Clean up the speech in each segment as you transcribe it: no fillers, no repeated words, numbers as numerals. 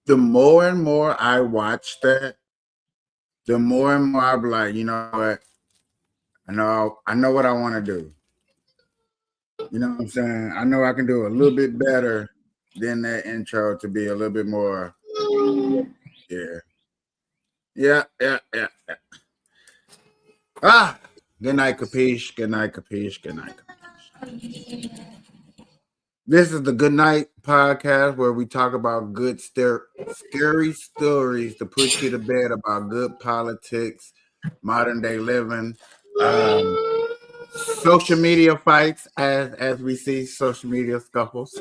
the more and more I watch that, the more and more I'm like, you know what? I know what I want to do. You know what I'm saying? I know I can do a little bit better than that intro to be a little bit more. Yeah. Yeah. Ah, good night, capiche. Good night, capiche. Good night, capiche. This is the Good Night podcast where we talk about good, scary stories to put you to bed about good politics, modern day living, social media fights as we see social media scuffles.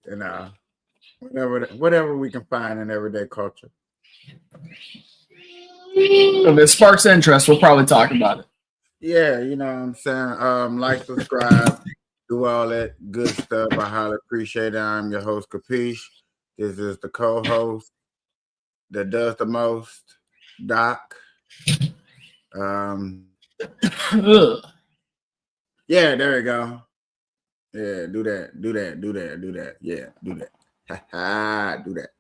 And whatever we can find in everyday culture. If it sparks interest, we'll probably talk about it. Yeah, you know what I'm saying. Like, subscribe, do all that good stuff. I highly appreciate it. I'm your host, Kapeash. This is the co-host that does the most, Doc. Yeah, there we go. Yeah, do that. Yeah, do that. Do that.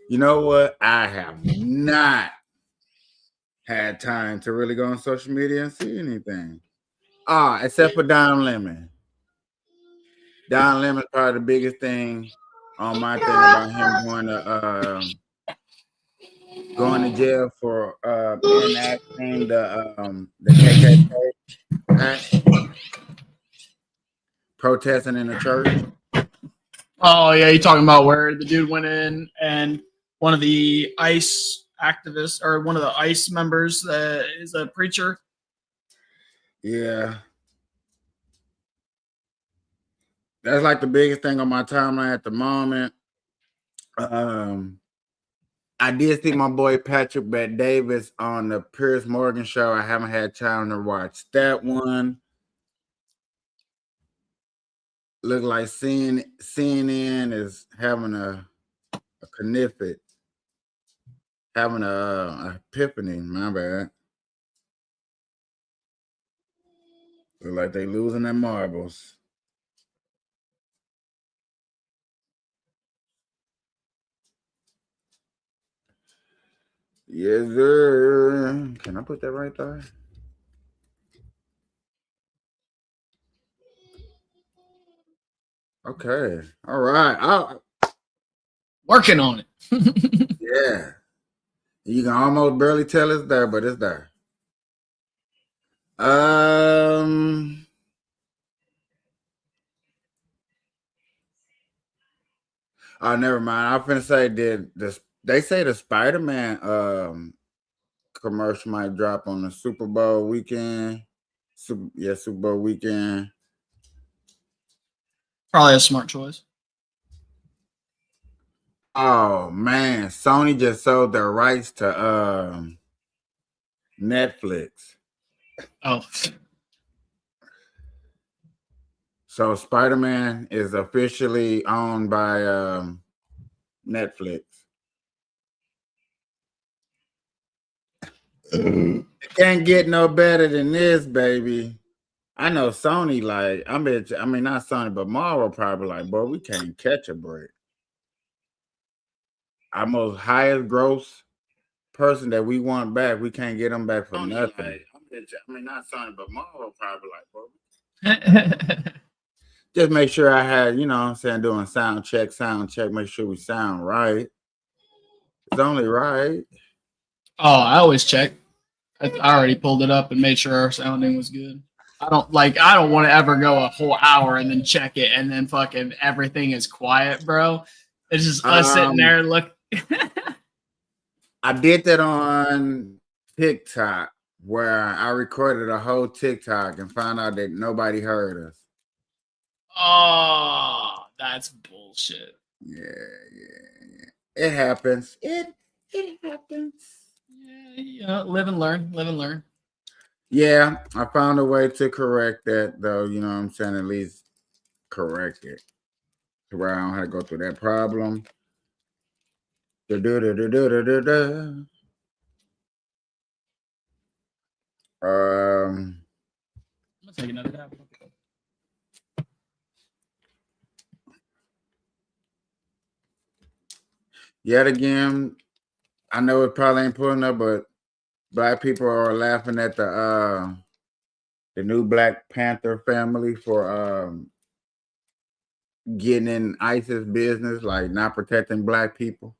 You know what? I have not had time to really go on social media and see anything. Except for Don Lemon. Don Lemon's probably the biggest thing on my thing about him going to jail for enacting the KKK act, protesting in the church. Oh yeah, you talking about where the dude went in and one of the ICE activists or one of the ICE members is a preacher. Yeah. That's like the biggest thing on my timeline at the moment. I did see my boy Patrick Bet Davis on the Piers Morgan show. I haven't had time to watch that one. Look like CNN is having a kniffet, having a epiphany. My bad. Look like they losing their marbles. Yes, sir. Can I put that right there? Okay. All right. Working on it. Yeah. You can almost barely tell it's there, but it's there. Oh, never mind. I'm finna say they say the Spider-Man commercial might drop on the Super Bowl weekend. Super Bowl weekend. Probably a smart choice. Oh man, Sony just sold their rights to Netflix. Oh. So Spider-Man is officially owned by Netflix. It can't get no better than this, baby. I know Sony I mean not Sony, but Marvel probably like, boy, we can't catch a break. Our most highest gross person that we want back, we can't get them back for nothing. I mean not Sony, but Marvel probably like, boy. Just make sure I had, you know what I'm saying, doing sound check, make sure we sound right. It's only right. Oh, I always check. I already pulled it up and made sure our sounding was good. I don't want to ever go a whole hour and then check it and then fucking everything is quiet, bro. It's just us sitting there look. I did that on TikTok where I recorded a whole TikTok and found out that nobody heard us. Oh, that's bullshit. Yeah. It happens. It happens. Yeah, live and learn. Yeah, I found a way to correct that though, you know what I'm saying, at least correct it. To where I don't have to go through that problem. gonna take another dab. Yet again, I know it probably ain't pulling up, but black people are laughing at the new Black Panther family for getting in ISIS business, like not protecting black people.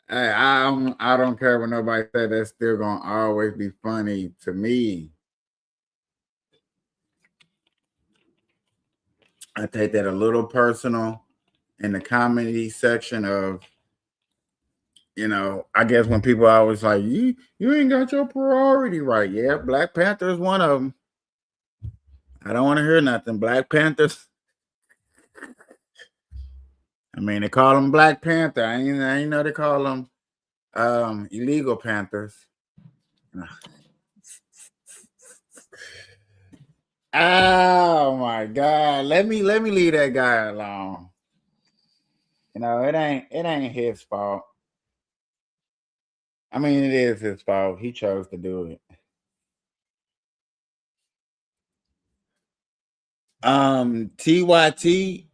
I don't care what nobody said. That's still gonna always be funny to me. I take that a little personal in the comedy section of, I guess when people are always like, you ain't got your priority right. Yeah, Black Panther is one of them. I don't want to hear nothing. Black Panthers. I mean, they call them Black Panther. I ain't know they call them illegal Panthers. Oh my God. Let me leave that guy alone. It ain't his fault. I mean, it is his fault. He chose to do it. TYT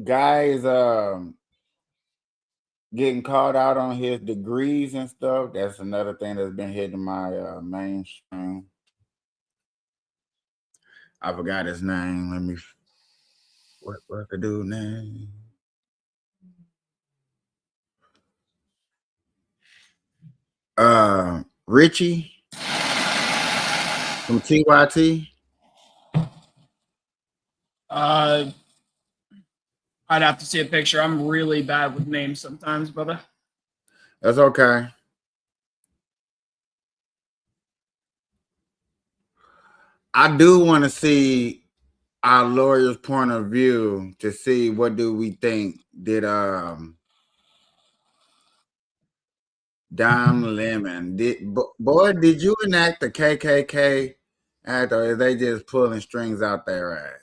guy is getting called out on his degrees and stuff. That's another thing that's been hitting my mainstream. I forgot his name. Let me. What the dude name? Richie from TYT. I'd have to see a picture. I'm really bad with names sometimes, brother. That's okay. I do want to see our lawyer's point of view to see what do we think did Dom Lemon did you enact the KKK act, or are they just pulling strings out their ass?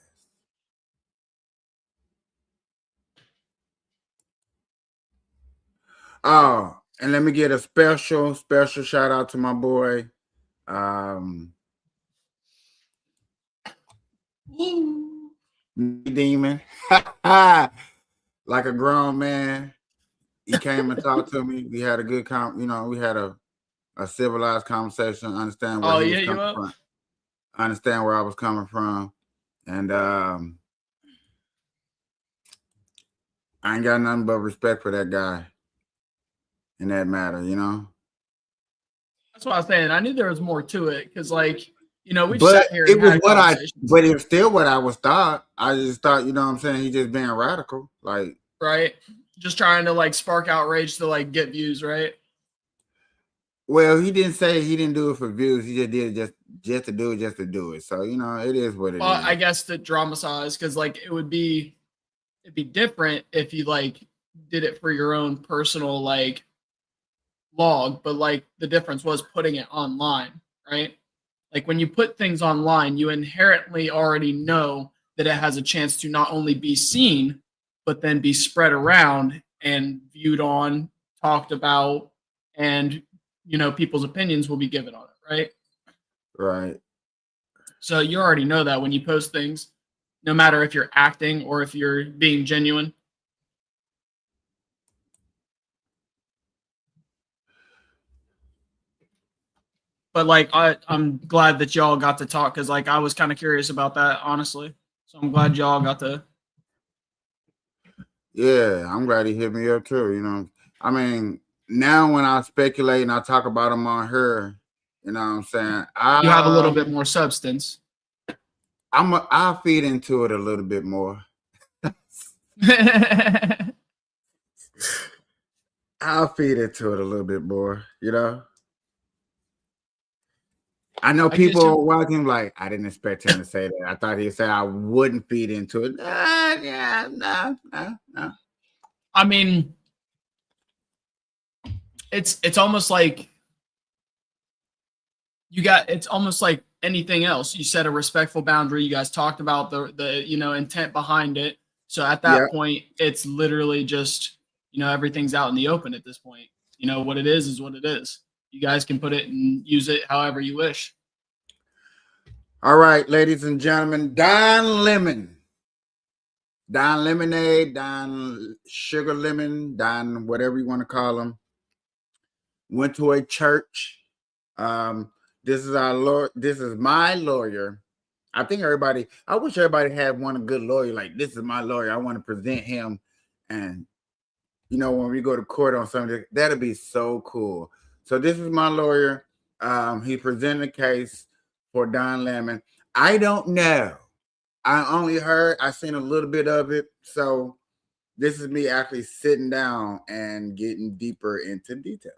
Oh, and let me get a special shout out to my boy, Demon. Like a grown man, he came and talked to me. We had a good we had a civilized conversation, understand where he was coming from. Understand where I was coming from. And I ain't got nothing but respect for that guy in that matter, That's what I was saying. I knew there was more to it because, we but sat here and had but it was still what I was thought. I just thought, you know what I'm saying, he just being radical, like, right, just trying to spark outrage to get views, right? Well, he didn't say he didn't do it for views. He just did it just to do it. So it is what it is. Well, I guess to dramatize, because it'd be different if you did it for your own personal log, but the difference was putting it online, right? When you put things online, you inherently already know that it has a chance to not only be seen, but then be spread around and viewed on, talked about, and people's opinions will be given on it, right? Right. So you already know that when you post things, no matter if you're acting or if you're being genuine. But I'm glad that y'all got to talk because I was kind of curious about that, honestly. So I'm glad y'all got to. Yeah, I'm glad he hit me up too. I mean, now when I speculate and I talk about him on her, you know what I'm saying? You have a little bit more substance. I'll feed into it a little bit more. I'll feed into it a little bit more, I know people are watching like, I didn't expect him to say that. I thought he'd say I wouldn't feed into it. No. I mean, it's almost like it's almost like anything else. You set a respectful boundary. You guys talked about the intent behind it. So at that point, it's literally just, everything's out in the open at this point. What it is what it is. you guys can put it and use it however you wish. All right, ladies and gentlemen, Don Lemon. Don Lemonade, Don Sugar Lemon, Don whatever you want to call him, went to a church. This is our lawyer. This is my lawyer. I wish everybody had one good lawyer. Like, this is my lawyer. I want to present him. And, when we go to court on something, that'd be so cool. So this is my lawyer. He presented a case for Don Lemon. I don't know. I seen a little bit of it. So this is me actually sitting down and getting deeper into details.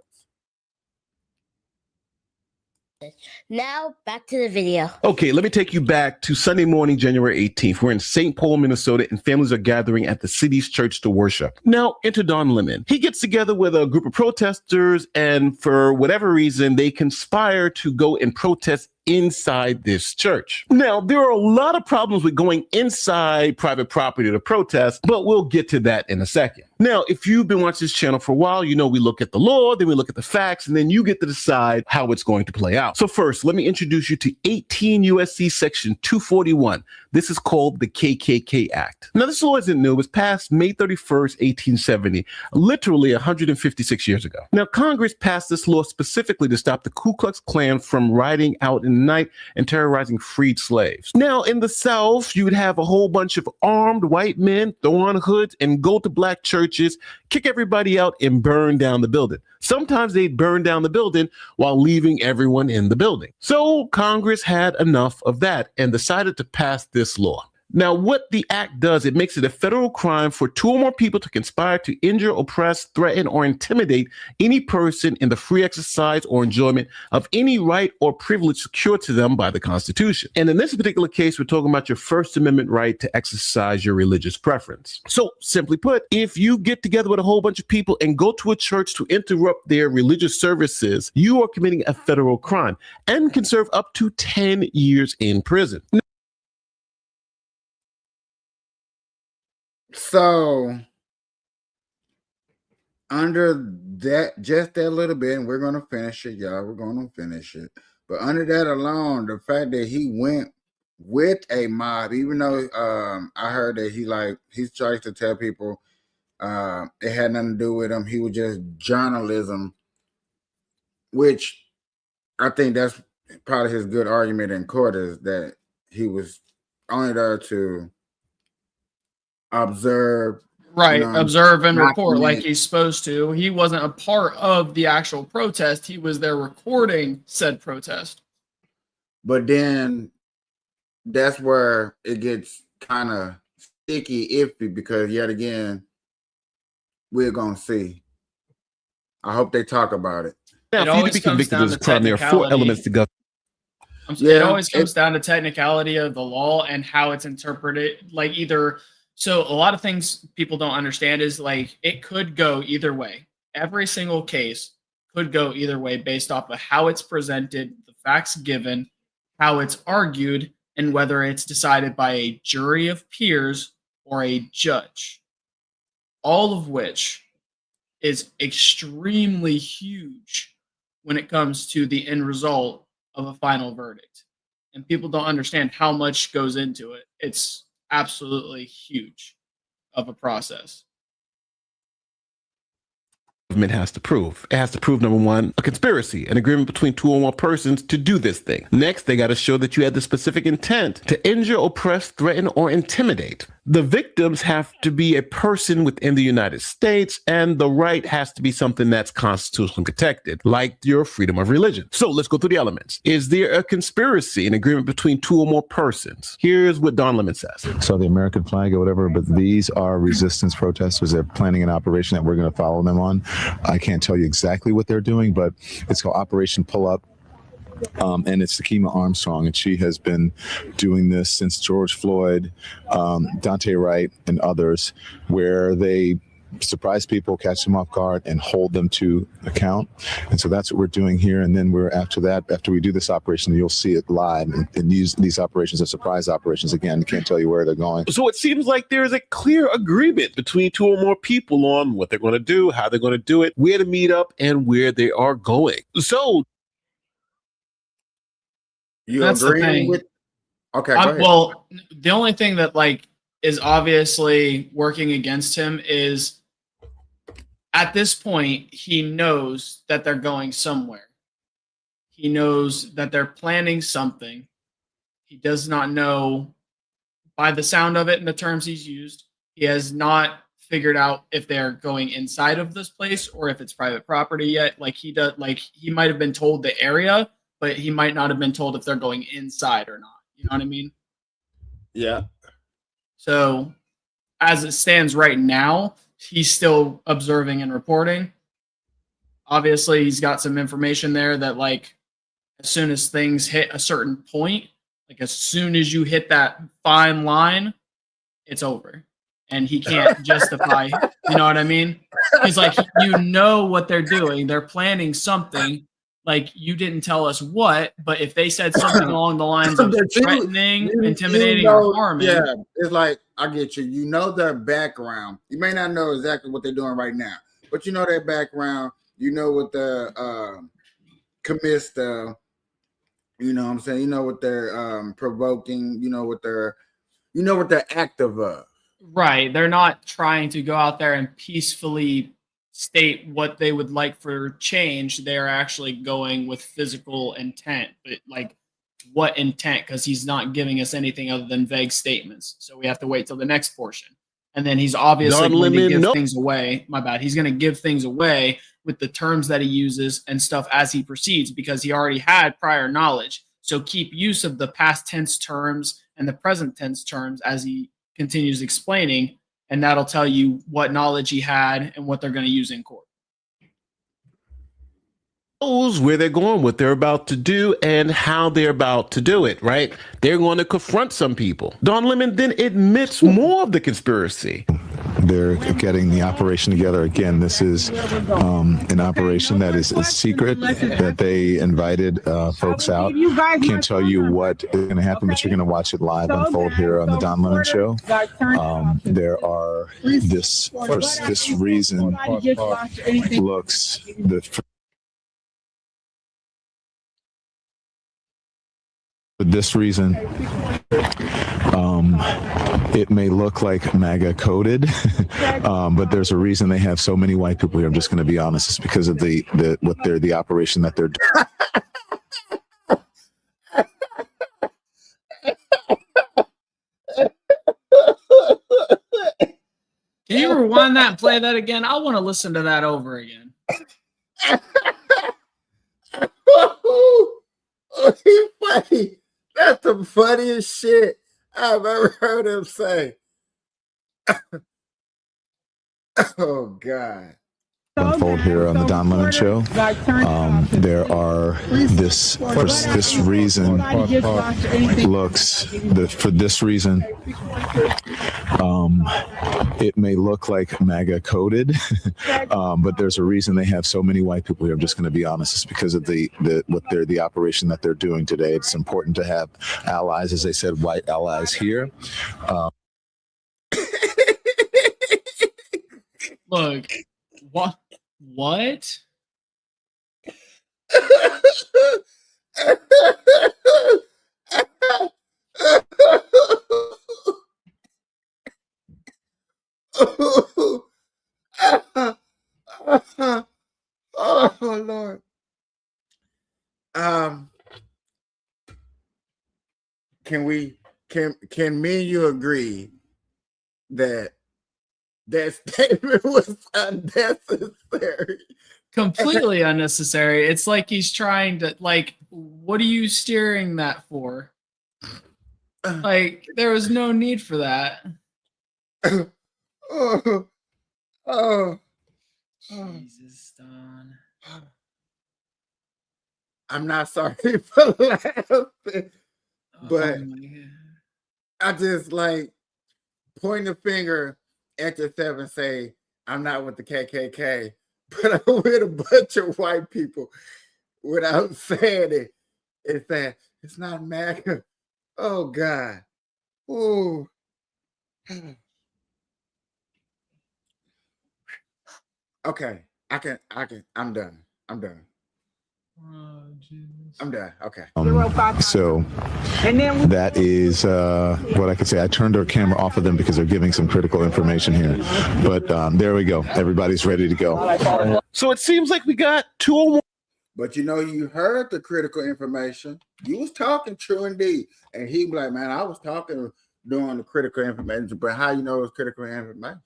Now back to the video. Okay, let me take you back to Sunday morning, January 18th. We're in St. Paul, Minnesota, and families are gathering at the city's church to worship. Now, enter Don Lemon. He gets together with a group of protesters, and for whatever reason, they conspire to go and protest inside this church. Now, there are a lot of problems with going inside private property to protest, but we'll get to that in a second. Now, if you've been watching this channel for a while, we look at the law, then we look at the facts, and then you get to decide how it's going to play out. So first, let me introduce you to 18 USC section 241. This is called the KKK Act. Now, this law isn't new. It was passed May 31st, 1870, literally 156 years ago. Now, Congress passed this law specifically to stop the Ku Klux Klan from riding out in the night and terrorizing freed slaves. Now, in the South, you would have a whole bunch of armed white men throw on hoods and go to black churches, kick everybody out, and burn down the building. Sometimes they'd burn down the building while leaving everyone in the building. So Congress had enough of that and decided to pass this law. Now, what the act does, it makes it a federal crime for two or more people to conspire to injure, oppress, threaten, or intimidate any person in the free exercise or enjoyment of any right or privilege secured to them by the Constitution. And in this particular case, we're talking about your First Amendment right to exercise your religious preference. So, simply put, if you get together with a whole bunch of people and go to a church to interrupt their religious services, you are committing a federal crime and can serve up to 10 years in prison. So under that, just that little bit, and we're going to finish it, y'all. We're going to finish it. But under that alone, the fact that he went with a mob, even though I heard that he tries to tell people it had nothing to do with him. He was just journalism, which I think that's probably his good argument in court, is that he was only there to observe, observe and report like he's supposed to. He wasn't a part of the actual protest. He was there recording said protest. But then that's where it gets kind of sticky, iffy, because yet again, we're gonna see. I hope they talk about it. Now, for you to be convicted of this crime, there are 4 elements to go. It always comes down to technicality of the law and how it's interpreted. So a lot of things people don't understand is it could go either way. Every single case could go either way based off of how it's presented, the facts given, how it's argued, and whether it's decided by a jury of peers or a judge. All of which is extremely huge when it comes to the end result of a final verdict. And people don't understand how much goes into it. It's absolutely huge of a process. Government has to prove. It has to prove, number one, a conspiracy, an agreement between 2 or more persons to do this thing. Next, they got to show that you had the specific intent to injure, oppress, threaten, or intimidate. The victims have to be a person within the United States, and the right has to be something that's constitutionally protected, like your freedom of religion. So let's go through the elements. Is there a conspiracy, an agreement between 2 or more persons? Here's what Don Lemon says. So the American flag or whatever, but these are resistance protesters. They're planning an operation that we're going to follow them on. I can't tell you exactly what they're doing, but it's called Operation Pull Up. And it's Takima Armstrong, and she has been doing this since George Floyd, Dante Wright, and others, where they surprise people, catch them off guard, and hold them to account. And so that's what we're doing here. And then after we do this operation, you'll see it live and use these operations as surprise operations. Again, can't tell you where they're going. So it seems like there's a clear agreement between two or more people on what they're going to do, how they're going to do it, where to meet up, and where they are going. So That's the thing. with? Okay, go ahead. Well, the only thing that like is obviously working against him is at this point he knows that they're going somewhere. He knows that they're planning something. He does not know, by the sound of it and the terms he's used, he has not figured out if they're going inside of this place or if it's private property yet. Like he might have been told the area, but he might not have been told if they're going inside or not. You know what I mean? Yeah. So as it stands right now, he's still observing and reporting. Obviously, he's got some information there that, like, as soon as things hit a certain point, like as soon as you hit that fine line, it's over. And he can't justify, you know what I mean? He's like, you know what they're doing. They're planning something. Like, you didn't tell us what, but if they said something along the lines of threatening, intimidating, or harming. Yeah, it's like, I get you. You know their background. You may not know exactly what they're doing right now, but you know their background. You know what the commits the, you know what I'm saying? You know what they're provoking. You know what they're active of. Right. They're not trying to go out there and peacefully state what they would like for change. They're actually going with physical intent. But like, what intent? Because he's not giving us anything other than vague statements. So we have to wait till the next portion. And then he's obviously going to give things away. My bad. He's going to give things away with the terms that he uses and stuff as he proceeds, because he already had prior knowledge. So keep use of the past tense terms and the present tense terms as he continues explaining, and that'll tell you what knowledge he had and what they're going to use in court. Knows where they're going, what they're about to do, and how they're about to do it, right? They're going to confront some people. Don Lemon then admits more of the conspiracy. They're getting the operation together. Again, this is an operation that is a secret, that they invited folks out. Can't tell you what is going to happen, but you're going to watch it live unfold here on the Don Lemon Show. There are this reason looks for this reason, it may look like MAGA coded, but there's a reason they have so many white people here. I'm just going to be honest. It's because of the operation that they're doing. Can you rewind that and play that again? I want to listen to that over again. He's funny. That's the funniest shit I've ever heard him say. Oh God. Unfold here on the Don Lemon Show. There are this reason looks for this reason. It may look like MAGA coded, but there's a reason they have so many white people here. I'm just going to be honest. It's because of the operation that they're doing today. It's important to have allies, as they said, white allies here. Look, what? What? Oh Lord. Can me and you agree that statement was unnecessary? Completely unnecessary. It's like he's trying to, like, what are you steering that for? Like, there was no need for that. Jesus, Don. I'm not sorry for laughing, but I just like point the finger at yourself and say, I'm not with the KKK, but I'm with a bunch of white people without saying it. It's saying it's not MAGA. Oh God. Ooh. Okay. I'm done. I'm done. I'm done. Okay. So that is what I could say. I turned our camera off of them because they're giving some critical information here. But there we go. Everybody's ready to go. So it seems like we got 2 or more. But you heard the critical information. You was talking true indeed. And he be like, man, I was talking during the critical information, but how you know it's critical information?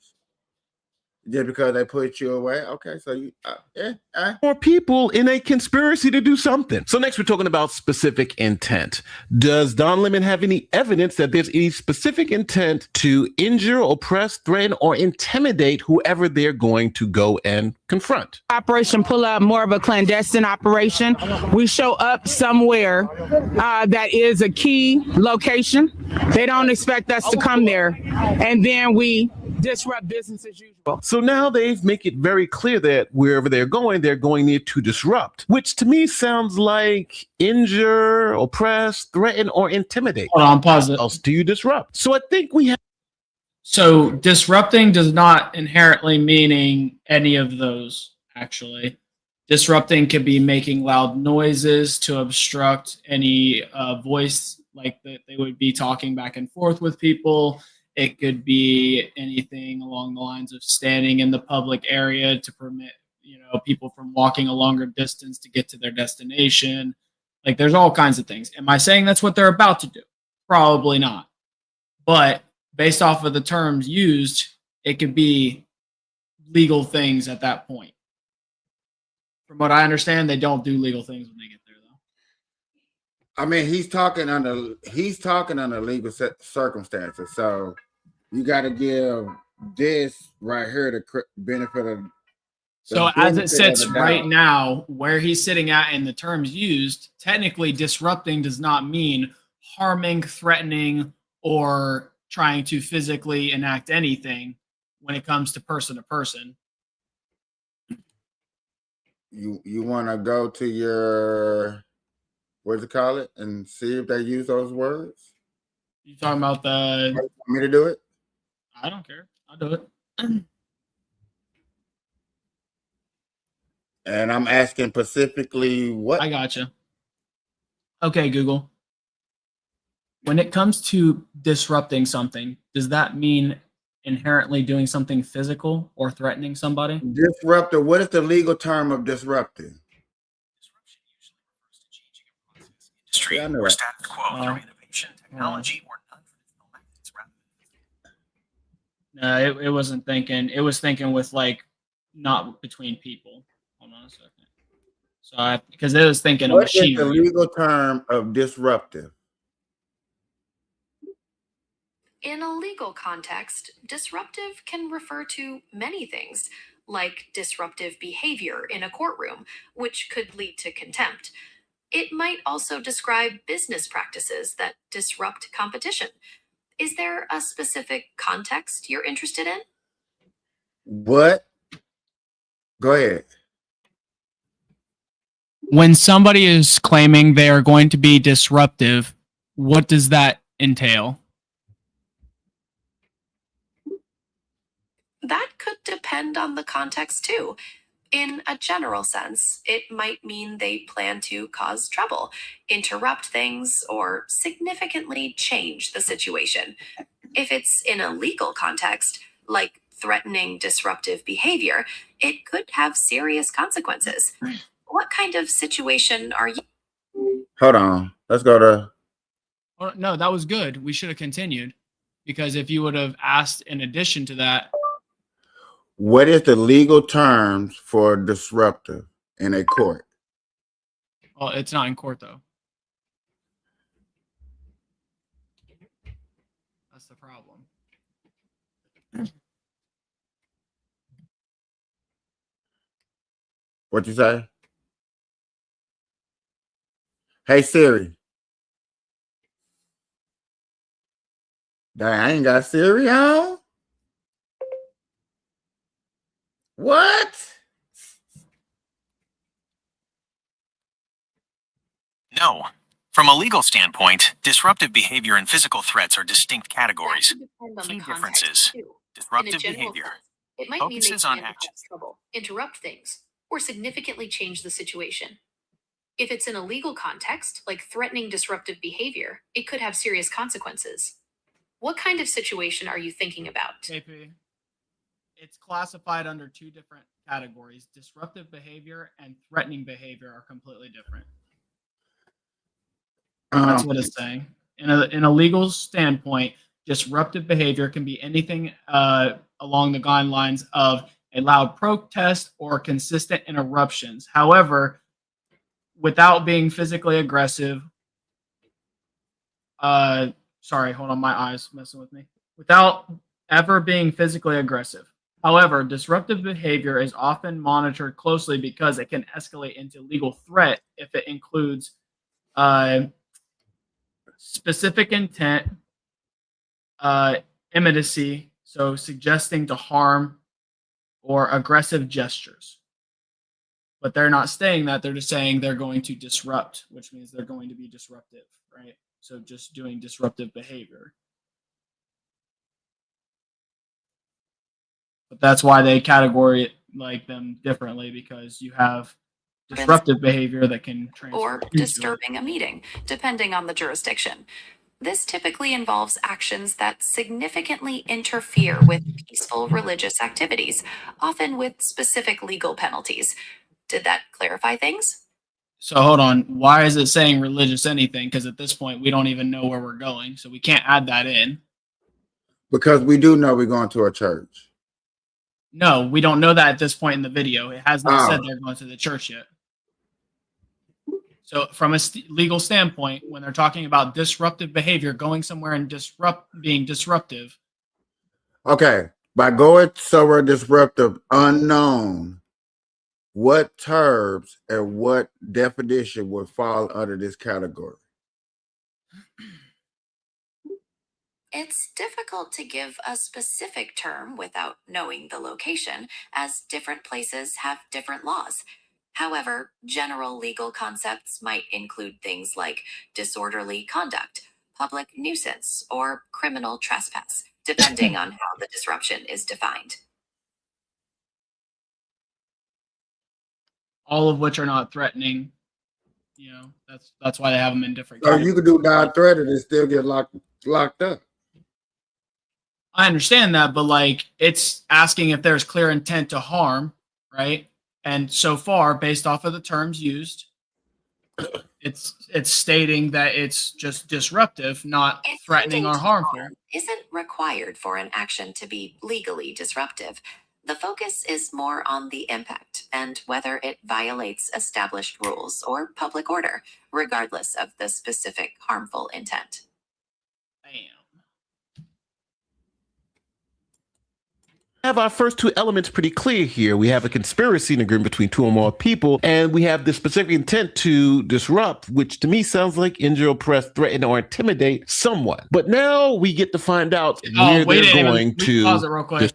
Just because they put you away? Okay, so you More people in a conspiracy to do something. So next we're talking about specific intent. Does Don Lemon have any evidence that there's any specific intent to injure, oppress, threaten, or intimidate whoever they're going to go and confront? Operation Pull Up, more of a clandestine operation. We show up somewhere that is a key location. They don't expect us to come there, and then we disrupt business as usual. So now they make it very clear that wherever they're going there to disrupt, which to me sounds like injure, oppress, threaten, or intimidate. Hold on, pause it. What else do you disrupt? So I think we have. So disrupting does not inherently meaning any of those, actually. Disrupting could be making loud noises to obstruct any voice, like that they would be talking back and forth with people. It could be anything along the lines of standing in the public area to permit, people from walking a longer distance to get to their destination. Like, there's all kinds of things. Am I saying that's what they're about to do? Probably not. But based off of the terms used, it could be legal things at that point. From what I understand, they don't do legal things when they get there, though. I mean, he's talking under legal circumstances. So you got to give this right here the benefit of. So as it sits right now, where he's sitting at in the terms used, technically disrupting does not mean harming, threatening, or trying to physically enact anything when it comes to person. You want to go to your, what's it call it, and see if they use those words? You talking about the? You want me to do it? I don't care. I'll do it. And I'm asking specifically what? I gotcha. Okay, Google. When it comes to disrupting something, does that mean inherently doing something physical or threatening somebody? Disruptor. What is the legal term of disrupting? Disruption usually refers to changing a process, industry, or status quo through innovation, technology, or non-traditional methods rather than. It wasn't thinking. It was thinking with like not between people. Hold on a second. So because it was thinking What of machinery. is the legal term of disruptive? In a legal context, disruptive can refer to many things, like disruptive behavior in a courtroom, which could lead to contempt. It might also describe business practices that disrupt competition. Is there a specific context you're interested in? What? Go ahead. When somebody is claiming they are going to be disruptive, what does that entail? That could depend on the context too. In a general sense, it might mean they plan to cause trouble, interrupt things, or significantly change the situation. If it's in a legal context, like threatening disruptive behavior, it could have serious consequences. What kind of situation are you? Hold on. Let's go to. Oh, no, that was good. We should have continued, because if you would have asked in addition to that. What is the legal terms for disruptive in a court? Well, it's not in court, though. That's the problem. What you say? Hey Siri. Dang, I ain't got Siri on. What? No. From a legal standpoint, disruptive behavior and physical threats are distinct categories. Key differences. Disruptive behavior it might mean they focuses on plan to action. cause trouble, interrupt things, or significantly change the situation. If it's in a legal context, like threatening disruptive behavior, it could have serious consequences. What kind of situation are you thinking about? KP. It's classified under two different categories. Disruptive behavior and threatening behavior are completely different. That's what it's saying. In a legal standpoint, disruptive behavior can be anything along the guidelines of a loud protest or consistent interruptions. However, without being physically aggressive, sorry, hold on, my eyes messing with me. Without ever being physically aggressive. However, disruptive behavior is often monitored closely because it can escalate into legal threat if it includes specific intent, imminency, so suggesting to harm, or aggressive gestures. But they're not saying that, they're just saying they're going to disrupt, which means they're going to be disruptive, right? So just doing disruptive behavior. But that's why they categorize like them differently, because you have disruptive behavior that can transfer Or disturbing a meeting, depending on the jurisdiction. This typically involves actions that significantly interfere with peaceful religious activities, often with specific legal penalties. Did that clarify things? So hold on. Why is it saying religious anything? Because at this point, we don't even know where we're going. So we can't add that in. Because we do know we're going to a church. No, we don't know that at this point in the video. It has not said they're going to the church yet. So from a legal standpoint, when they're talking about disruptive behavior, going somewhere and being disruptive. Okay. By going somewhere disruptive, unknown, what terms and what definition would fall under this category? It's difficult to give a specific term without knowing the location, as different places have different laws. However, general legal concepts might include things like disorderly conduct, public nuisance, or criminal trespass, depending on how the disruption is defined. All of which are not threatening. You know, that's why they have them in different So categories. you could do non-threatened and still get locked up. I understand that, but like it's asking if there's clear intent to harm, right? And so far, based off of the terms used, it's stating that it's just disruptive, not threatening or harmful. Isn't required for an action to be legally disruptive. The focus is more on the impact and whether it violates established rules or public order, regardless of the specific harmful intent. Bam. Have our first two elements pretty clear here. We have a conspiracy and agreement between two or more people, and we have the specific intent to disrupt, which to me sounds like injure, oppress, threaten, or intimidate someone. But now we get to find out where they're going to. Pause it real quick.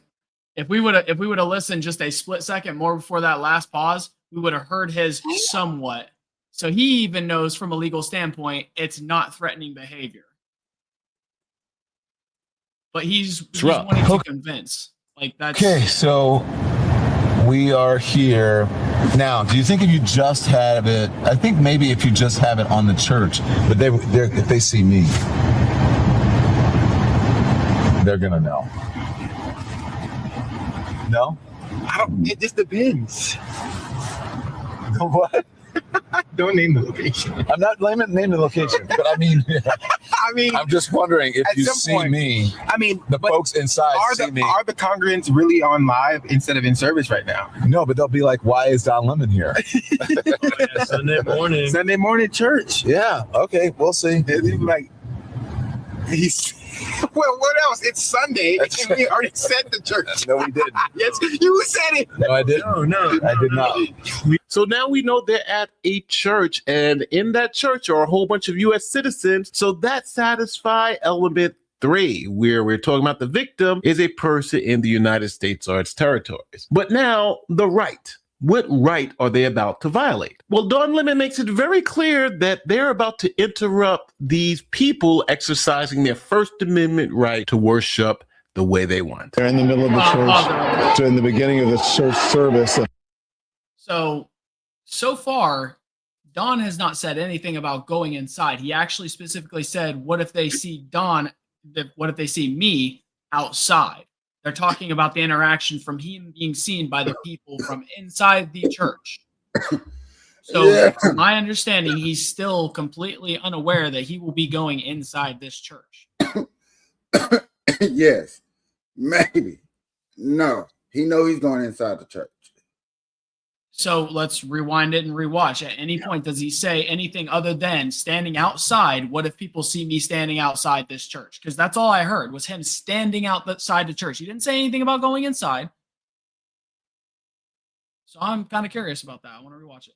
If we would have listened just a split second more before that last pause, we would have heard his somewhat. So he even knows from a legal standpoint it's not threatening behavior. But he's wanting to convince. Like that's okay. So we are here now. Do you think if you just have it? I think maybe if you just have it on the church, but if they see me, they're gonna know. No, it just depends. What? Don't name the location. I'm not naming the location, but I mean, I'm just wondering if you see me. I mean, the folks inside see me. Are the congregants really on live instead of in service right now? No, but they'll be like, "Why is Don Lemon here?" Sunday morning church. Yeah. Okay, we'll see. Like he's. Well, what else? It's Sunday, and we already said the church. No, we didn't. Yes, you said it. No, I didn't. No, I did not. So now we know they're at a church, and in that church are a whole bunch of U.S. citizens. So that satisfies element 3, where we're talking about the victim is a person in the United States or its territories. But now, the right. What right are they about to violate? Well, Don Lemon makes it very clear that they're about to interrupt these people exercising their First Amendment right to worship the way they want. They're in the middle of the church during the beginning of the church service. So far, Don has not said anything about going inside. He actually specifically said, what if they see what if they see me outside? They're talking about the interaction from him being seen by the people from inside the church. So from my understanding, he's still completely unaware that he will be going inside this church. Yes, maybe. No, he know he's going inside the church. So let's rewind it and rewatch. At any point, does he say anything other than standing outside? What if people see me standing outside this church? Because that's all I heard was him standing outside the church. He didn't say anything about going inside. So I'm kind of curious about that. I want to rewatch it.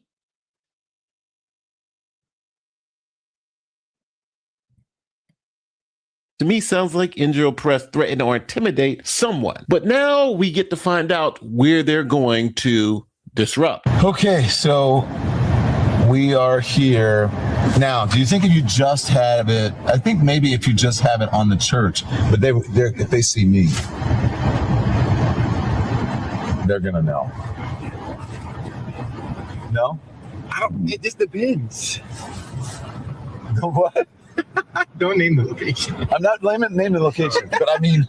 To me, sounds like injure, oppress, threaten, or intimidate someone. But now we get to find out where they're going to disrupt. Okay, so we are here now. Do you think if you just have it, I think maybe if you just have it on the church, but if they see me, they're gonna know. No? I don't. It just depends. What? Don't name the location. I'm not naming the location, but I mean,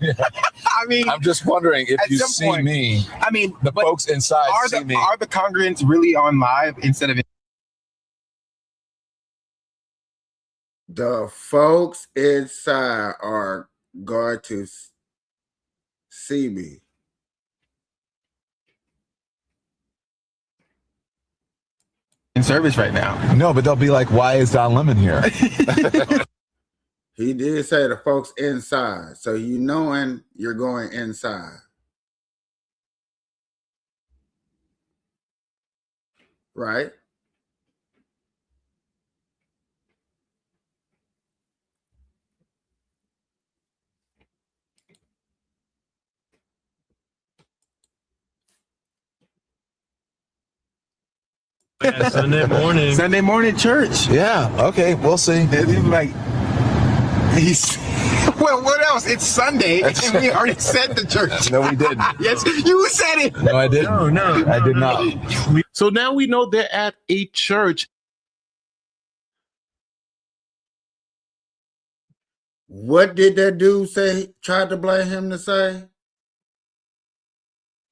I'm just wondering if you see point, me. I mean, the folks inside see me. Are the congregants really on live instead of? The folks inside are going to see me. In service right now. No, but they'll be like, why is Don Lemon here? He did say the folks inside. So you knowing you're going inside. Right? Yeah, Sunday morning. Sunday morning church. Yeah, okay, we'll see. Like, well, what else? It's Sunday, and we already said the church. No, we didn't. Yes, you said it. No, I didn't. No, I did not. So now we know they're at a church. What did that dude say? Tried to blame him to say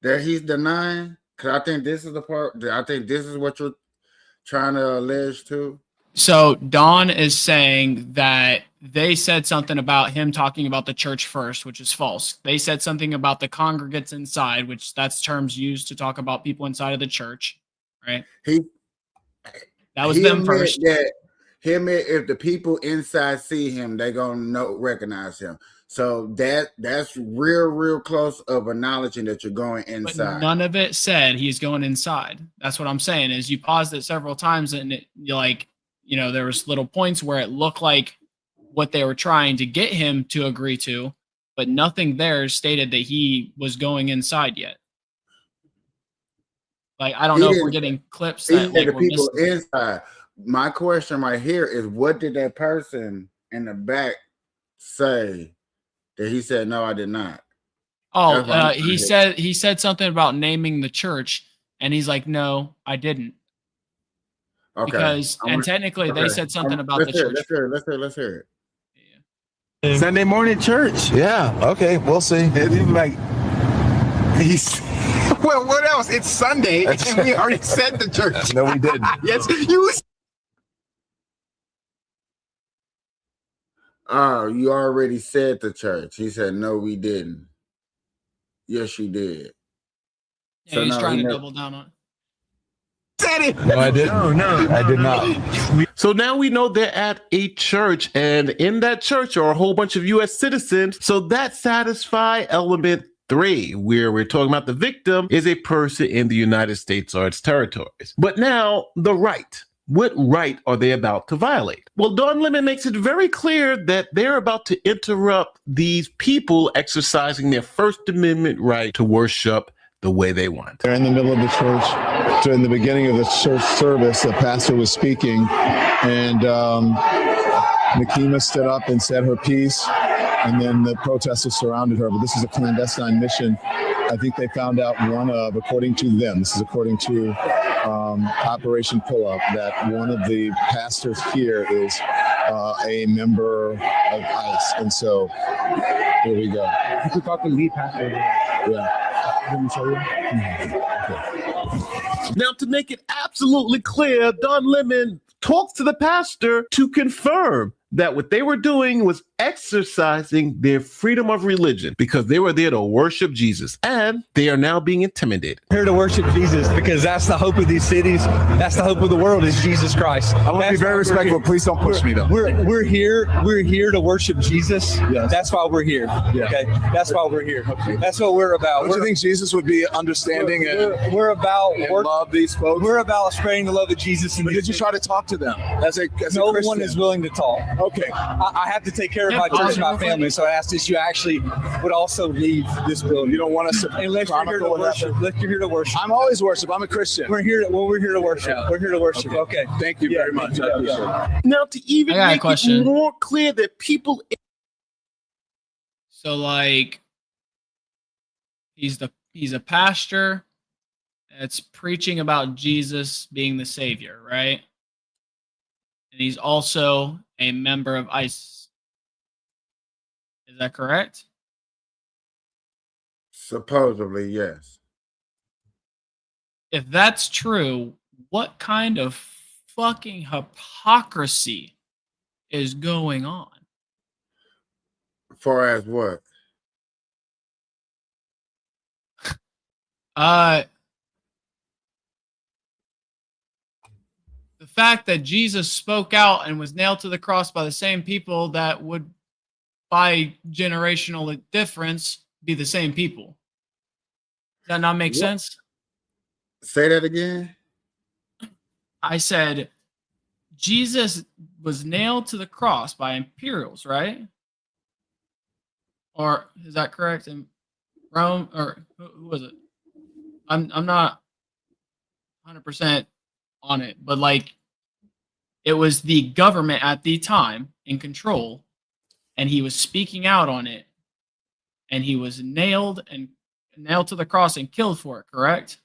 that he's denying? Because I think this is the part. I think this is what you're trying to allege to. So Don is saying that they said something about him talking about the church first, which is false. They said something about the congregants inside, which that's terms used to talk about people inside of the church, right? That was them first. If the people inside see him, they're gonna recognize him. So that's real close of acknowledging that you're going inside. But none of it said he's going inside. That's what I'm saying. Is you paused it several times and you're like, there was little points where it looked like what they were trying to get him to agree to, but nothing there stated that he was going inside yet. Like, I don't know if we're getting clips that like, the we're people missing. inside. My question right here is, what did that person in the back say that he said, no, I did not? Oh, he said something about naming the church, and he's like, no, I didn't. Okay. Because technically they said something about the church. Let's hear it. Yeah. Sunday morning church. Yeah, okay, we'll see. Like, well, what else? It's Sunday, and we already said the church. No, we didn't. Yes, you. Oh, you already said the church. He said, no, we didn't. Yes, you did. Yeah, so he's trying to double down on it. Said it. No, I didn't. No, I did not. So now we know they're at a church, and in that church are a whole bunch of U.S. citizens. So that satisfies element 3, where we're talking about the victim is a person in the United States or its territories. But now the right. What right are they about to violate? Well, Don Lemon makes it very clear that they're about to interrupt these people exercising their First Amendment right to worship the way they want. They're in the middle of the church. So in the beginning of the church service, the pastor was speaking, and Nakima stood up and said her piece, and then the protesters surrounded her. But this is a clandestine mission. I think they found out according to them, this is according to Operation Pull Up, that one of the pastors here is a member of ICE. And so here we go. You could talk to the lead pastor. Yeah. Let me show you. Now, to make it absolutely clear, Don Lemon talks to the pastor to confirm that what they were doing was exercising their freedom of religion because they were there to worship Jesus, and they are now being intimidated. Here to worship Jesus because that's the hope of these cities. That's the hope of the world is Jesus Christ. I want to be very respectful. Please don't push me, though. We're here to worship Jesus. Yes. That's why we're here. Yeah. Okay. That's why we're here. That's what we're about. Don't you think Jesus would be understanding we're about and love these folks? We're about spreading the love of Jesus. But did you try to talk to them as a no Christian? one is willing to talk. Okay. I have to take care of my church and my family, so I asked that you actually would also leave this building. You don't want us to unless you're here to worship. Unless you're here to worship. I'm always worship. I'm a Christian. We're here to worship. Yeah. We're here to worship. Okay. Thank you very much. I appreciate it. Now, to even I got a make it question. more clear that people... So like he's a pastor that's preaching about Jesus being the savior, right? And he's also a member of ICE. Is that correct? Supposedly, yes. If that's true, what kind of fucking hypocrisy is going on? Far as what? The fact that Jesus spoke out and was nailed to the cross by the same people that would, by generational difference, be the same people. Does that not make sense? Say that again. I said Jesus was nailed to the cross by imperials, right? Or is that correct? In Rome, or who was it? I'm not 100% on it, but like it was the government at the time in control, and he was speaking out on it, and he was nailed to the cross and killed for it, correct?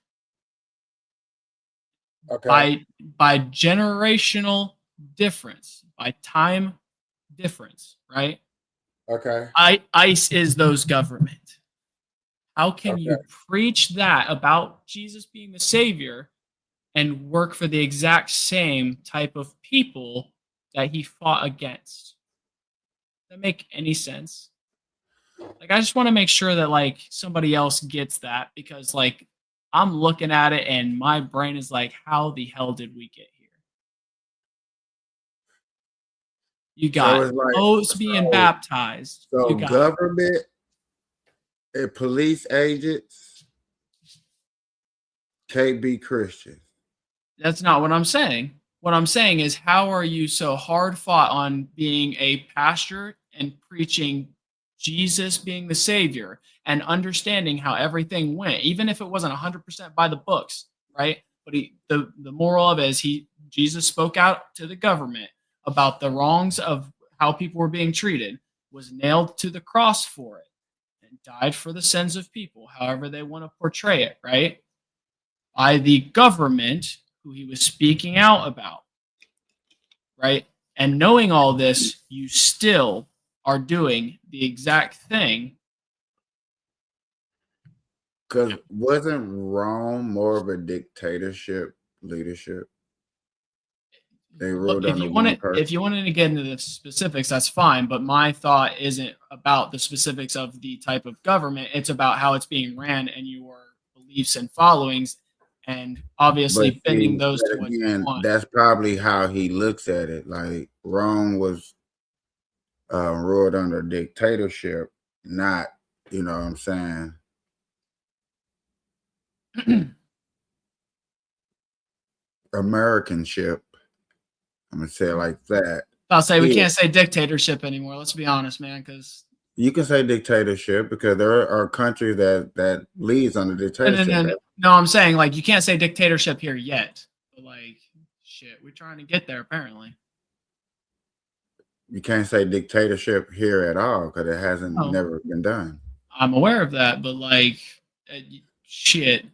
Okay. By generational difference, by time difference, right? Okay. ICE is those government. How can you preach that about Jesus being the savior and work for the exact same type of people that he fought against? Does that make any sense? Like, I just want to make sure that like somebody else gets that, because like I'm looking at it and my brain is like, how the hell did we get here? You got those being baptized. So You got government and police agents can't be Christian. That's not what I'm saying. What I'm saying is, how are you so hard fought on being a pastor and preaching Jesus being the savior and understanding how everything went, even if it wasn't 100% by the books, right? But the moral of it is Jesus spoke out to the government about the wrongs of how people were being treated, was nailed to the cross for it, and died for the sins of people, however they want to portray it, right? By the government who he was speaking out about, right? And knowing all this, you still are doing the exact thing. Because wasn't Rome more of a dictatorship leadership? They ruled Look, under one person. if you wanted to get into the specifics, that's fine. But my thought isn't about the specifics of the type of government. It's about how it's being ran and your beliefs and followings, and obviously bending those to what you want. That's probably how he looks at it. Like Rome was ruled under dictatorship, not, you know what I'm saying? Americanship. I'm gonna say it like that. I'll say we Yeah. can't say dictatorship anymore. Let's be honest, man, because You can say dictatorship because there are countries that leads under dictatorship. no, I'm saying like you can't say dictatorship here yet. But like shit, we're trying to get there apparently. You can't say dictatorship here at all because it hasn't No. never been done. I'm aware of that, but like shit,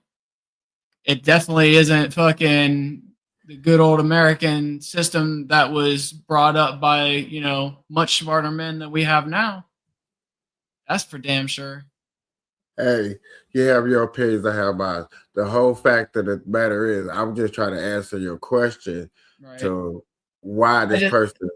it definitely isn't fucking the good old American system that was brought up by, you know, much smarter men than we have now. That's for damn sure. Hey, you have your opinions, I have mine. The whole fact of the matter is, I'm just trying to answer your question Right. to why this person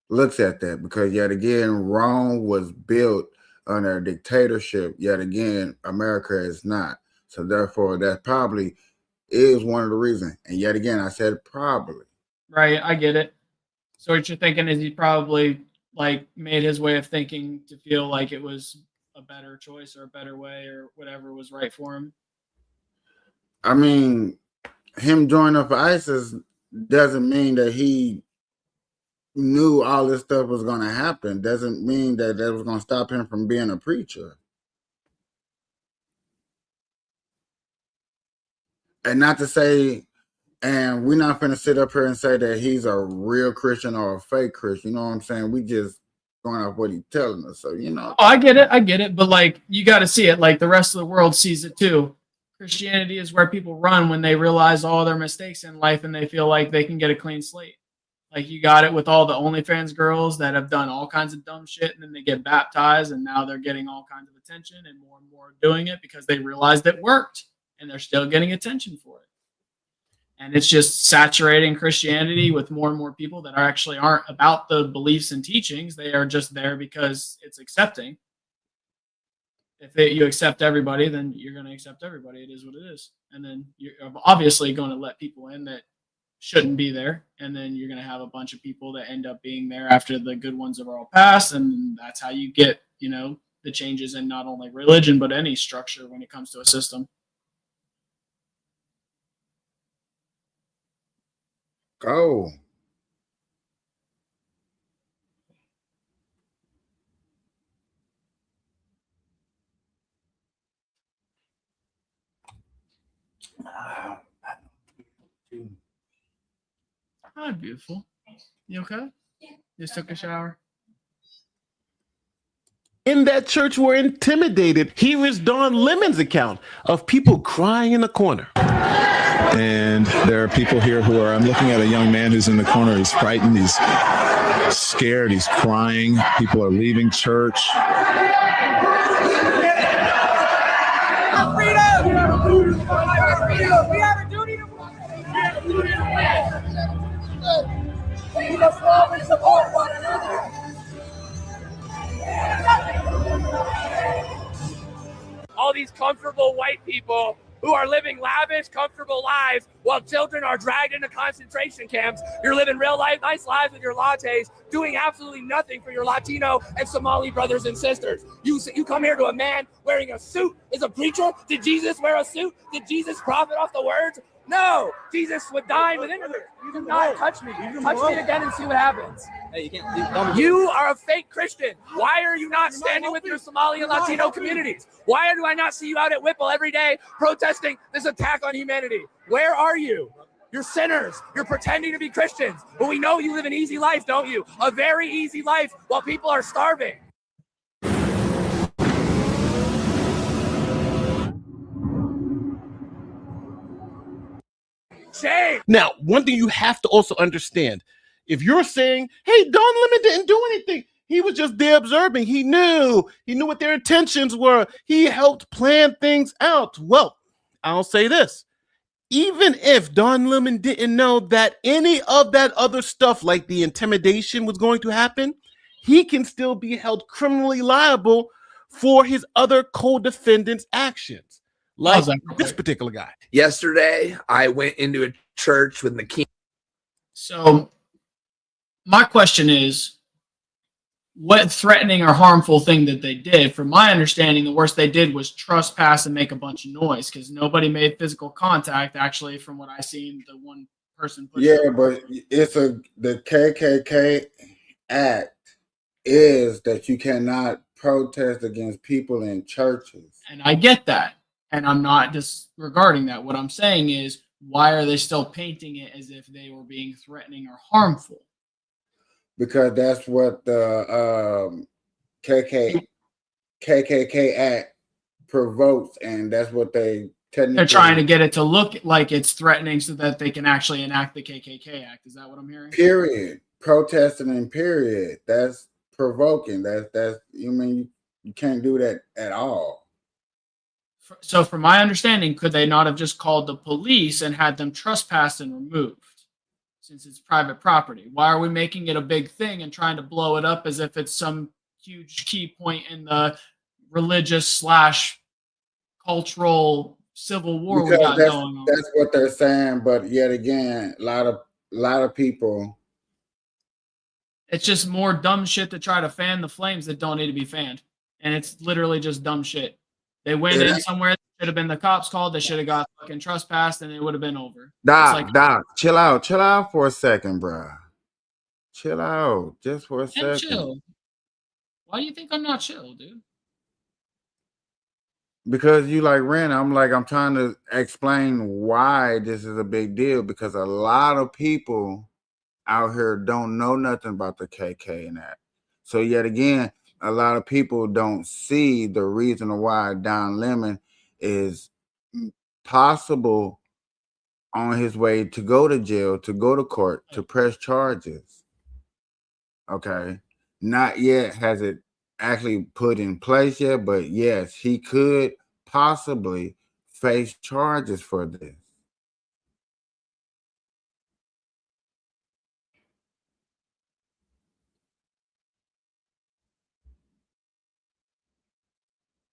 looks at that. Because yet again, Rome was built under a dictatorship. Yet again, America is not. So therefore, that probably is one of the reasons. And yet again, I said probably. Right, I get it. So what you're thinking is he probably like made his way of thinking to feel like it was a better choice or a better way or whatever was right for him. I mean, him joining up ISIS doesn't mean that he knew all this stuff was going to happen. Doesn't mean that was going to stop him from being a preacher. And not to say, and we're not going to sit up here and say that he's a real Christian or a fake Christian. You know what I'm saying? We just going off what he's telling us. So, you know. Oh, I get it. But like, you got to see it. Like the rest of the world sees it too. Christianity is where people run when they realize all their mistakes in life and they feel like they can get a clean slate. Like you got it with all the OnlyFans girls that have done all kinds of dumb shit and then they get baptized and now they're getting all kinds of attention and more doing it because they realized it worked and they're still getting attention for it. And it's just saturating Christianity with more and more people that aren't about the beliefs and teachings. They are just there because it's accepting. If you accept everybody, then you're going to accept everybody. It is what it is. And then you're obviously going to let people in that shouldn't be there. And then you're going to have a bunch of people that end up being there after the good ones have all passed. And that's how you get, you know, the changes in not only religion, but any structure when it comes to a system. Go. Hi, beautiful. You okay? Just took a shower. In that church were intimidated. Here is Don Lemon's account of people crying in the corner. And there are people here who are, I'm looking at a young man who's in the corner. He's frightened. He's scared. He's crying. People are leaving church. We must love and support one another. All these comfortable white people who are living lavish, comfortable lives while children are dragged into concentration camps. You're living real life, nice lives with your lattes, doing absolutely nothing for your Latino and Somali brothers and sisters. You come here to a man wearing a suit as a preacher. Did Jesus wear a suit? Did Jesus profit off the words? No, Jesus would dine with injury. You do not touch me. Touch me again and see what happens. Hey, you can't. You are a fake Christian. Why are you not standing with your Somali and Latino communities? Why do I not see you out at Whipple every day protesting this attack on humanity? Where are you? You're sinners. You're pretending to be Christians. But we know you live an easy life, don't you? A very easy life while people are starving. Shame. Now, one thing you have to also understand, if you're saying, hey, Don Lemon didn't do anything, he was just there observing. He knew what their intentions were. He helped plan things out. Well, I'll say this. Even if Don Lemon didn't know that any of that other stuff, like the intimidation, was going to happen, he can still be held criminally liable for his other co-defendants' actions. Like this particular guy. Yesterday, I went into a church with the king. So my question is, what threatening or harmful thing that they did? From my understanding, the worst they did was trespass and make a bunch of noise because nobody made physical contact. Actually, from what I seen, the one person. Yeah, but the KKK Act is that you cannot protest against people in churches. And I get that. And I'm not disregarding that. What I'm saying is, why are they still painting it as if they were being threatening or harmful? Because that's what the KKK Act provokes, and that's what they technically. They're trying to get it to look like it's threatening so that they can actually enact the KKK Act. Is that what I'm hearing? Period. Protesting and period. That's provoking. That's you mean you can't do that at all. So, from my understanding, could they not have just called the police and had them trespassed and removed, since it's private property? Why are we making it a big thing and trying to blow it up as if it's some huge key point in the religious / cultural civil war we got going on? That's what they're saying, but yet again, a lot of people. It's just more dumb shit to try to fan the flames that don't need to be fanned, and it's literally just dumb shit. They went in somewhere. Should have been the cops called. They should have got fucking trespassed, and it would have been over. Doc, chill out for a second, bro. Chill out, just for a second. Chill. Why do you think I'm not chill, dude? Because you like Ren, I'm trying to explain why this is a big deal. Because a lot of people out here don't know nothing about the KK and that. So yet again, a lot of people don't see the reason why Don Lemon is possible on his way to go to jail, to go to court, to press charges. Okay. Not yet has it actually put in place yet, but yes, he could possibly face charges for this.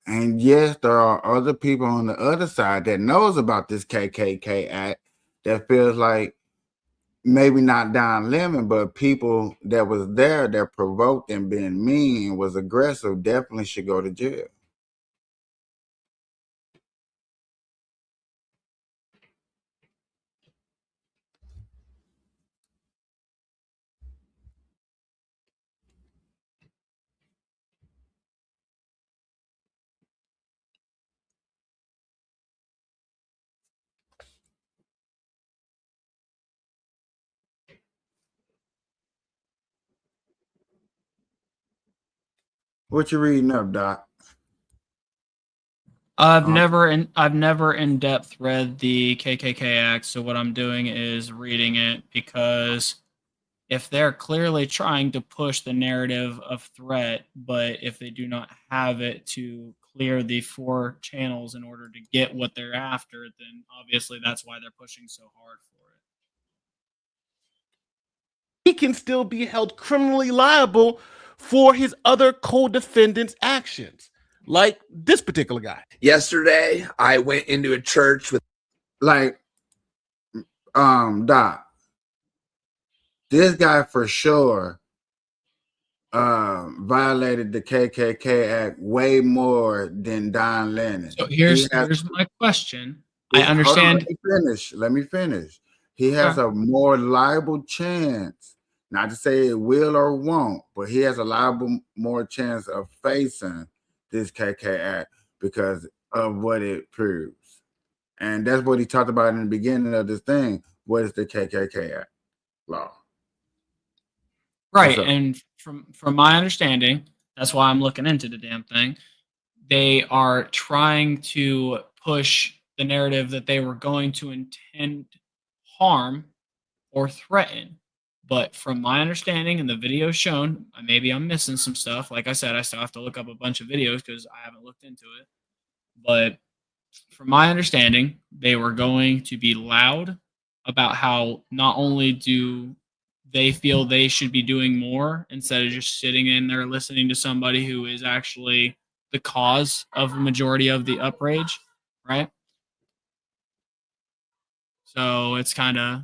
And yes, there are other people on the other side that knows about this KKK Act that feels like maybe not Don Lemon, but people that was there that provoked and being mean and was aggressive definitely should go to jail. What you reading up, Doc? I've never in depth read the KKK Act, so what I'm doing is reading it, because if they're clearly trying to push the narrative of threat, but if they do not have it to clear the 4 channels in order to get what they're after, then obviously that's why they're pushing so hard for it. He can still be held criminally liable for his other co-defendants' actions, like this particular guy. Yesterday, I went into a church with Doc. This guy for sure violated the KKK Act way more than Don Lemon. So here's my question. I understand. Let me finish. He has a more liable chance, not to say it will or won't, but he has a liable more chance of facing this KK Act because of what it proves. And that's what he talked about in the beginning of this thing. What is the KKK Act law? Right, and from my understanding, that's why I'm looking into the damn thing. They are trying to push the narrative that they were going to intend harm or threaten. But from my understanding and the video shown, maybe I'm missing some stuff. Like I said, I still have to look up a bunch of videos because I haven't looked into it. But from my understanding, they were going to be loud about how not only do they feel they should be doing more instead of just sitting in there listening to somebody who is actually the cause of a majority of the outrage, right? So it's kind of,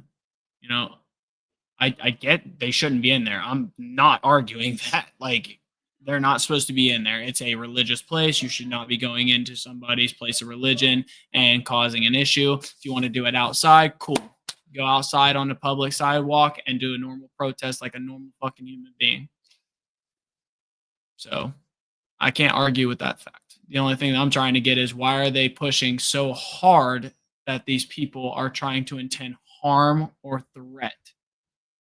I get they shouldn't be in there. I'm not arguing that. Like, they're not supposed to be in there. It's a religious place. You should not be going into somebody's place of religion and causing an issue. If you want to do it outside, cool. go outside on the public sidewalk and do a normal protest like a normal fucking human being. So I can't argue with that fact. The only thing that I'm trying to get is why are they pushing so hard that these people are trying to intend harm or threat?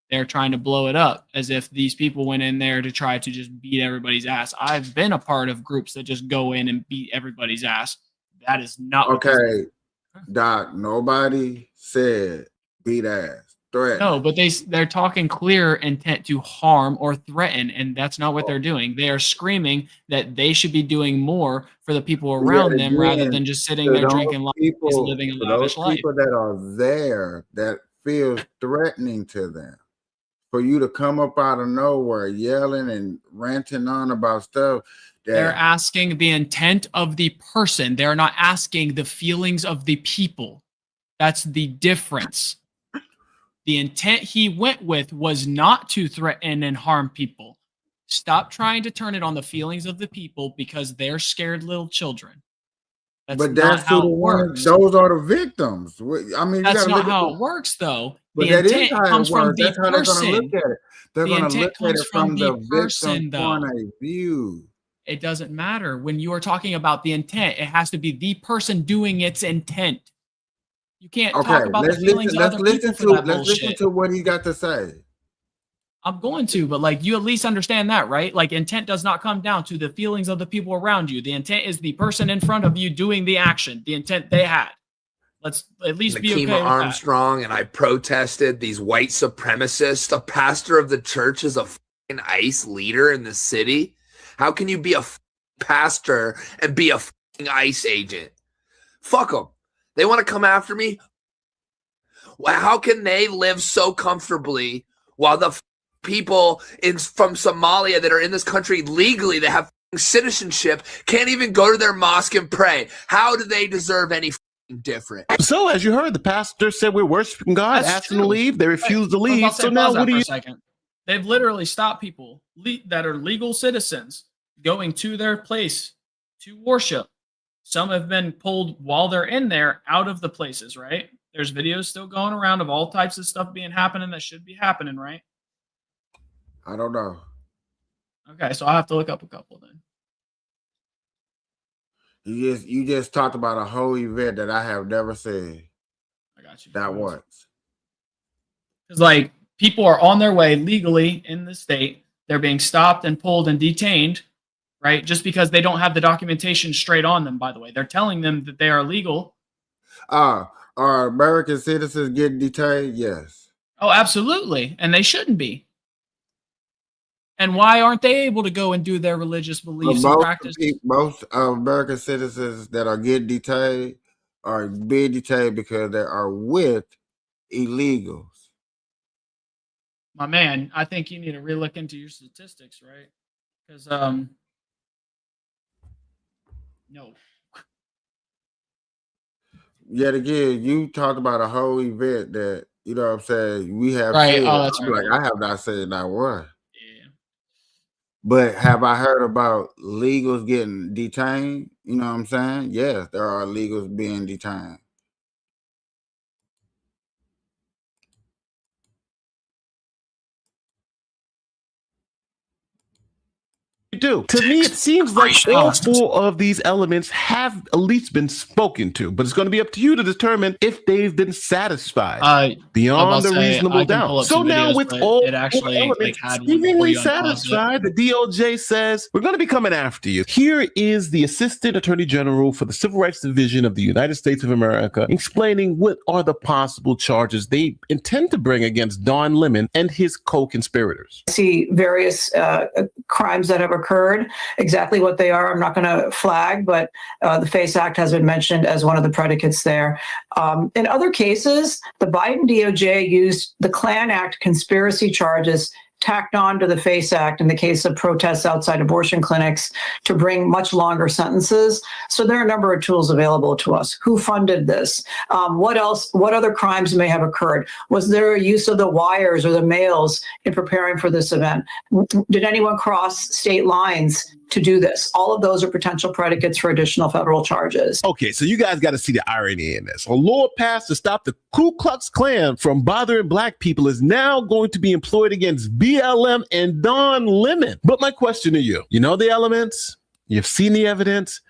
They're trying to blow it up as if these people went in there to try to just beat everybody's ass. I've been a part of groups that just go in and beat everybody's ass. That is not okay, Doc. Nobody said beat ass, threat. No, but they're talking clear intent to harm or threaten, and that's not what they're doing. They are screaming that they should be doing more for the people around them rather than just sitting there drinking lattes, living a lavish life. People that are there that feels threatening to them. For you to come up out of nowhere yelling and ranting on about stuff. They're asking the intent of the person. They're not asking the feelings of the people. That's the difference. The intent he went with was not to threaten and harm people. Stop trying to turn it on the feelings of the people because they're scared little children. But that's how it works. Those are the victims. I mean, that's not how it works, though. But the intent comes from the person. They're going to look at it from the person, victim's point of view. It doesn't matter. When you are talking about the intent, it has to be the person doing its intent. You can't talk about the feelings of other people for that bullshit. Let's listen to what he got to say. I'm going to, but like you at least understand that, right? Like intent does not come down to the feelings of the people around you. The intent is the person in front of you doing the action, the intent they had. Let's at least be okay with Armstrong that. And I protested these white supremacists. A pastor of the church is a fucking ICE leader in the city. How can you be a pastor and be a fucking ICE agent? Fuck them. They want to come after me. How can they live so comfortably while the people from Somalia that are in this country legally that have citizenship can't even go to their mosque and pray? How do they deserve any different? So, as you heard, the pastor said we're worshiping God, asked them to leave. They refused to leave. So now, what do you? They've literally stopped people that are legal citizens going to their place to worship. Some have been pulled while they're in there out of the places, right? There's videos still going around of all types of stuff happening that should be happening, right? I don't know. Okay, so I'll have to look up a couple then. You just talked about a whole event that I have never seen. I got you. That once. Because like people are on their way legally in the state. They're being stopped and pulled and detained, right? Just because they don't have the documentation straight on them, by the way. They're telling them that they are legal. Are American citizens getting detained? Yes. Oh, absolutely. And they shouldn't be. And why aren't they able to go and do their religious beliefs and practice? Most American citizens that are getting detained are being detained because they are with illegals. My man, I think you need to relook into your statistics, right? Because no. Yet again, you talked about a whole event that, you know what I'm saying, we have right. seen. Oh, that's right. Like, I have not seen that one. Yeah. But have I heard about legals getting detained? You know what I'm saying? Yes, there are illegals being detained. Do. To me, it seems like all four of these elements have at least been spoken to, but it's going to be up to you to determine if they've been satisfied beyond a reasonable doubt. So now, with all it actually elements seemingly satisfied, the DOJ says we're going to be coming after you. Here is the Assistant Attorney General for the Civil Rights Division of the United States of America explaining what are the possible charges they intend to bring against Don Lemon and his co-conspirators. I see various crimes that have occurred. Exactly what they are, I'm not going to flag, but the FACE Act has been mentioned as one of the predicates there. In other cases, the Biden DOJ used the Klan Act conspiracy charges tacked on to the FACE Act in the case of protests outside abortion clinics to bring much longer sentences. So there are a number of tools available to us. Who funded this? What else? What other crimes may have occurred? Was there a use of the wires or the mails in preparing for this event? Did anyone cross state lines to do this. All of those are potential predicates for additional federal charges. Okay, so you guys got to see the irony in this. A law passed to stop the Ku Klux Klan from bothering black people is now going to be employed against BLM and Don Lemon. But my question to you, you know the elements, you've seen the evidence.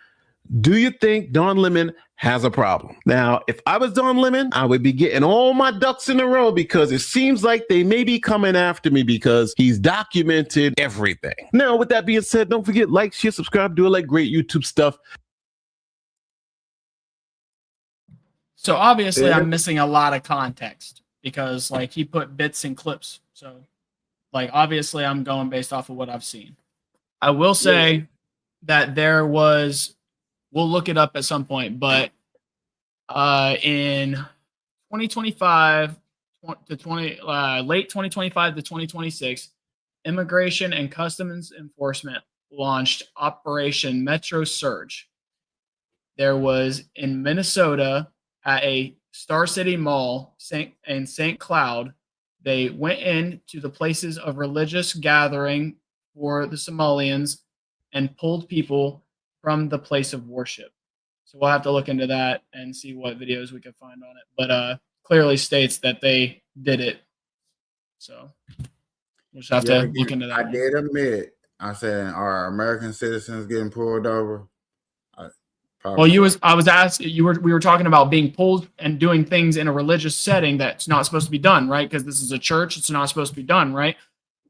Do you think Don Lemon has a problem? Now, if I was Don Lemon, I would be getting all my ducks in a row because it seems like they may be coming after me because he's documented everything. Now, with that being said, don't forget, like, share, subscribe, do all that great YouTube stuff. So obviously I'm missing a lot of context because like he put bits and clips. So like obviously I'm going based off of what I've seen. I will say that there was, we'll look it up at some point, but in 2025 to late 2025 to 2026, Immigration and Customs Enforcement launched Operation Metro Surge. There was in Minnesota at a Star City Mall in St. Cloud. They went into the places of religious gathering for the Somalians and pulled people from the place of worship. So we'll have to look into that and see what videos we can find on it. But clearly states that they did it. So we'll just have to look into that. I did admit, I said, are American citizens getting pulled over? Well, we were talking about being pulled and doing things in a religious setting that's not supposed to be done, right? Because this is a church, it's not supposed to be done, right?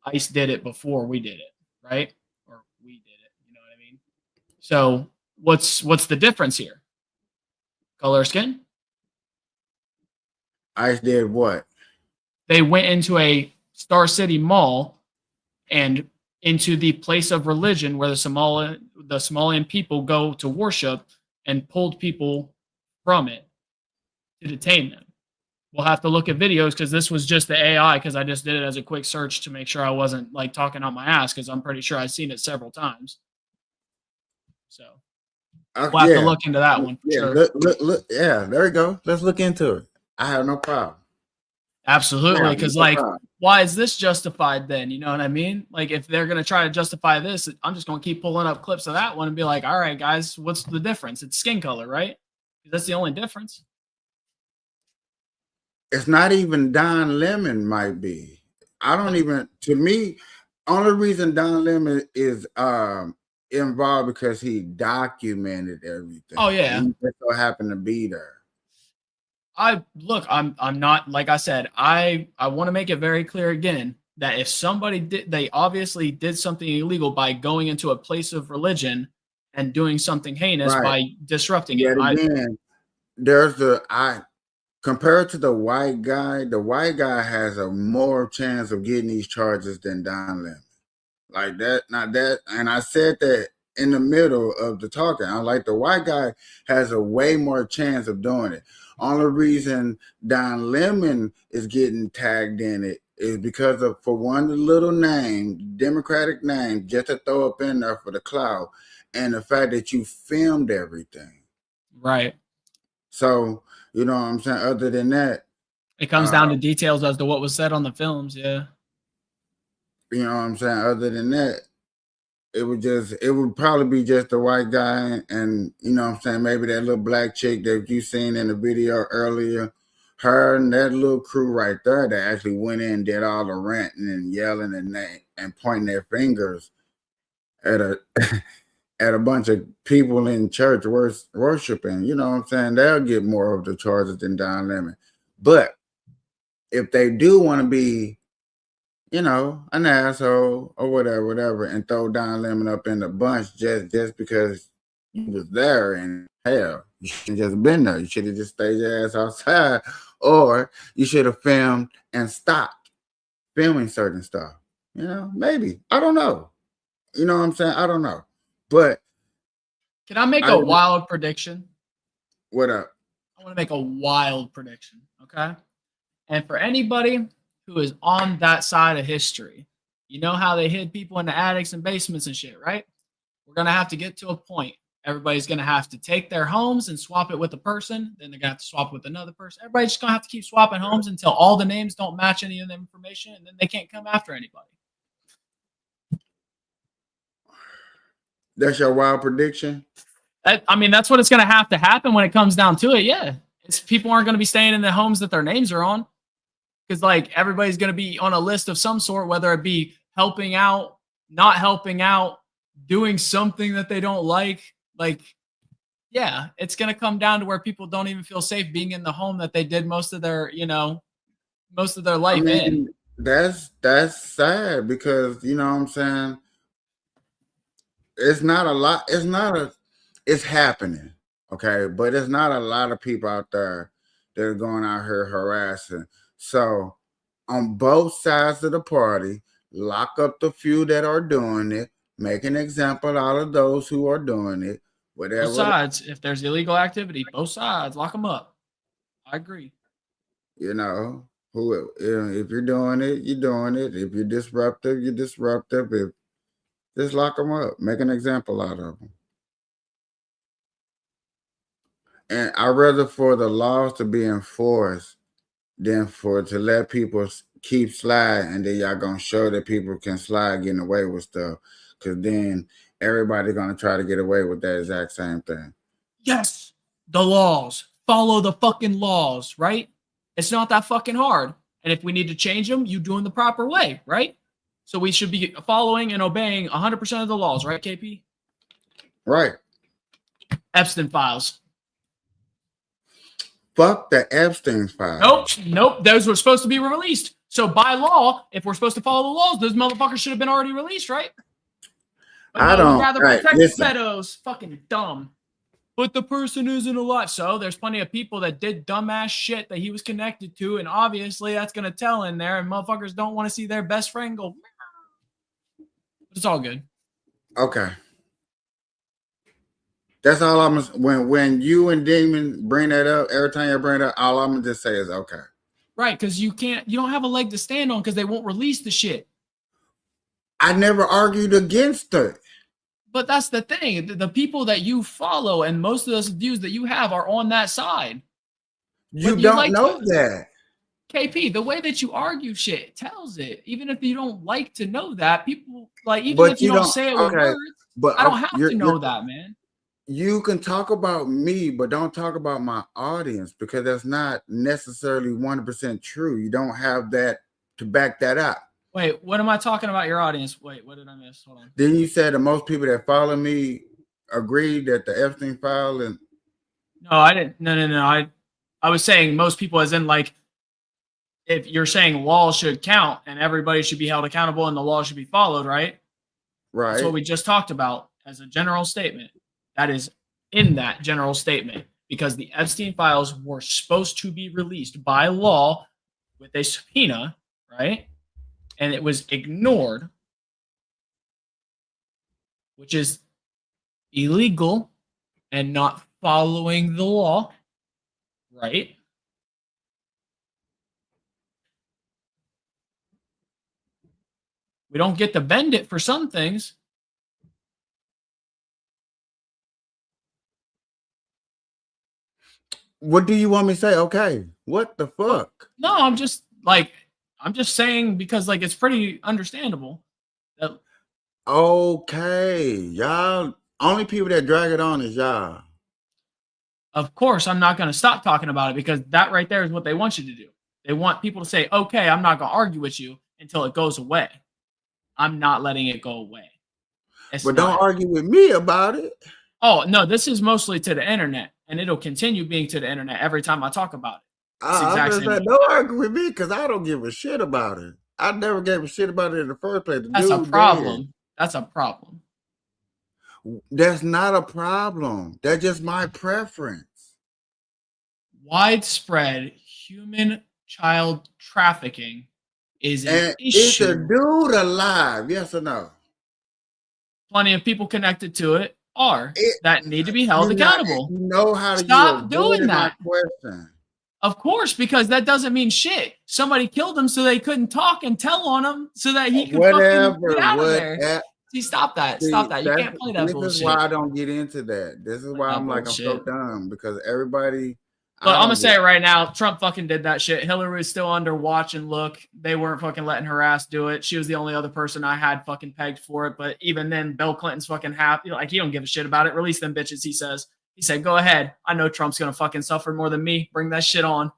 ICE did it before we did it, right? Or we did it, you know what I mean? So what's the difference here? Color of skin? ICE did what? They went into a Star City Mall and into the place of religion where the Somalian people go to worship and pulled people from it to detain them. We'll have to look at videos because this was just the AI because I just did it as a quick search to make sure I wasn't like talking out my ass because I'm pretty sure I've seen it several times. So we'll have to look into that one. Yeah, sure. look, yeah, there we go. Let's look into it. I have no problem. Absolutely, because like, why is this justified then? You know what I mean? Like, if they're gonna try to justify this, I'm just gonna keep pulling up clips of that one and be like, all right, guys, what's the difference? It's skin color, right? That's the only difference. It's not even Don Lemon might be. I don't even, to me, only reason Don Lemon is involved because he documented everything. Oh yeah. He just so happened to be there. I'm not, like I said, I want to make it very clear again that if somebody they obviously did something illegal by going into a place of religion and doing something heinous by disrupting it. Again, compared to the white guy has a more chance of getting these charges than Don Lemon. Like that, not that, and I said that in the middle of the talking. I'm like, the white guy has a way more chance of doing it. Only reason Don Lemon is getting tagged in it is because of, for one, the little name, Democratic name, just to throw up in there for the clout, and the fact that you filmed everything. Right. So, you know what I'm saying? Other than that, it comes down to details as to what was said on the films. Yeah. You know what I'm saying? Other than that, it would probably be just the white guy and, you know what I'm saying, maybe that little black chick that you seen in the video earlier, her and that little crew right there that actually went in and did all the ranting and yelling and pointing their fingers at a bunch of people in church worshiping. You know what I'm saying? They'll get more of the charges than Don Lemon. But if they do want to be, you know, an asshole or whatever, and throw Don Lemon up in the bunch just because he was there, and hell, you should have just been there. You should have just stayed your ass outside, or you should have filmed and stopped filming certain stuff. You know, maybe. I don't know. You know what I'm saying? I don't know. But can I make a wild prediction? What up? I want to make a wild prediction, okay? And for anybody who is on that side of history, you know how they hid people in the attics and basements and shit, right? We're going to have to get to a point. Everybody's going to have to take their homes and swap it with a person. Then they're going to have to swap with another person. Everybody's just going to have to keep swapping homes until all the names don't match any of the information, and then they can't come after anybody. That's your wild prediction? I mean, that's what it's going to have to happen when it comes down to it. Yeah. It's people aren't going to be staying in the homes that their names are on. Because like everybody's going to be on a list of some sort, whether it be helping out, not helping out, doing something that they don't like. Like, yeah, it's going to come down to where people don't even feel safe being in the home that they did most of their, most of their life in. That's sad because you know what I'm saying. It's not a lot. It's happening, okay, but it's not a lot of people out there that are going out here harassing. So, on both sides of the party, lock up the few that are doing it. Make an example out of those who are doing it. Whatever. Both sides. If there's illegal activity, both sides, lock them up. I agree. You know, if you're doing it, you're doing it. If you're disruptive, you're disruptive. Just lock them up. Make an example out of them. And I'd rather for the laws to be enforced than to let people keep sliding, and then y'all gonna show that people can slide getting away with stuff. Because then everybody's gonna try to get away with that exact same thing. Yes, the laws. Follow the fucking laws, right? It's not that fucking hard. And if we need to change them, you do them the proper way, right? So we should be following and obeying 100% of the laws, right, KP? Right. Epstein files. Fuck the Epstein files. Nope. Those were supposed to be released. So by law, if we're supposed to follow the laws, those motherfuckers should have been already released, right? But I don't. rather Right, protect listen. the pedos. Fucking dumb. But the person isn't alive. So there's plenty of people that did dumbass shit that he was connected to, and obviously that's gonna tell in there, and motherfuckers don't want to see their best friend go. It's all good. Okay. That's all I'm when you and Demon bring that up, every time you bring it up, all I'm gonna just say is okay. Right, because you don't have a leg to stand on because they won't release the shit. I never argued against it. But that's the thing. The people that you follow and most of those views that you have are on that side. You don't know that. KP, the way that you argue shit tells it. Even if you don't like to know that, people like even But if you don't say it with words, but I don't have to know that, man. You can talk about me, but don't talk about my audience because that's not necessarily 100% true. You don't have that to back that up. Wait, what am I talking about your audience? Wait, what did I miss? Hold on. Then you said that most people that follow me agree that the Epstein file and No, I didn't. No. I was saying most people as in like if you're saying laws should count and everybody should be held accountable and the law should be followed, right? Right. That's what we just talked about as a general statement. That is in that general statement because the Epstein files were supposed to be released by law with a subpoena, right? And it was ignored, which is illegal and not following the law, right? We don't get to bend it for some things. What do you want me to say? Okay. What the fuck? No, I'm just saying because like it's pretty understandable. That, okay. Y'all only people that drag it on is y'all. Of course, I'm not going to stop talking about it because that right there is what they want you to do. They want people to say, okay, I'm not going to argue with you until it goes away. I'm not letting it go away. But don't argue with me about it. Oh, no, this is mostly to the internet, and it'll continue being to the internet every time I talk about it. Don't argue with me because I don't give a shit about it. I never gave a shit about it in the first place. That's a problem. That's a problem. That's not a problem. That's just my preference. Widespread human child trafficking is an issue. Is the dude alive? Yes or no? Plenty of people connected to it that need to be held accountable. You know how to stop doing that. Question. Of course, because that doesn't mean shit. Somebody killed him so they couldn't talk and tell on him so that he could fucking get out of there. See, stop that. Stop that. You can't play that bullshit. This is why I don't get into that. This is why I'm like, I'm so dumb because everybody, But I'm gonna say it right now. Trump fucking did that shit. Hillary was still under watch and look. They weren't fucking letting her ass do it. She was the only other person I had fucking pegged for it. But even then, Bill Clinton's fucking happy. Like, he don't give a shit about it. Release them bitches, he says. He said, go ahead. I know Trump's gonna fucking suffer more than me. Bring that shit on.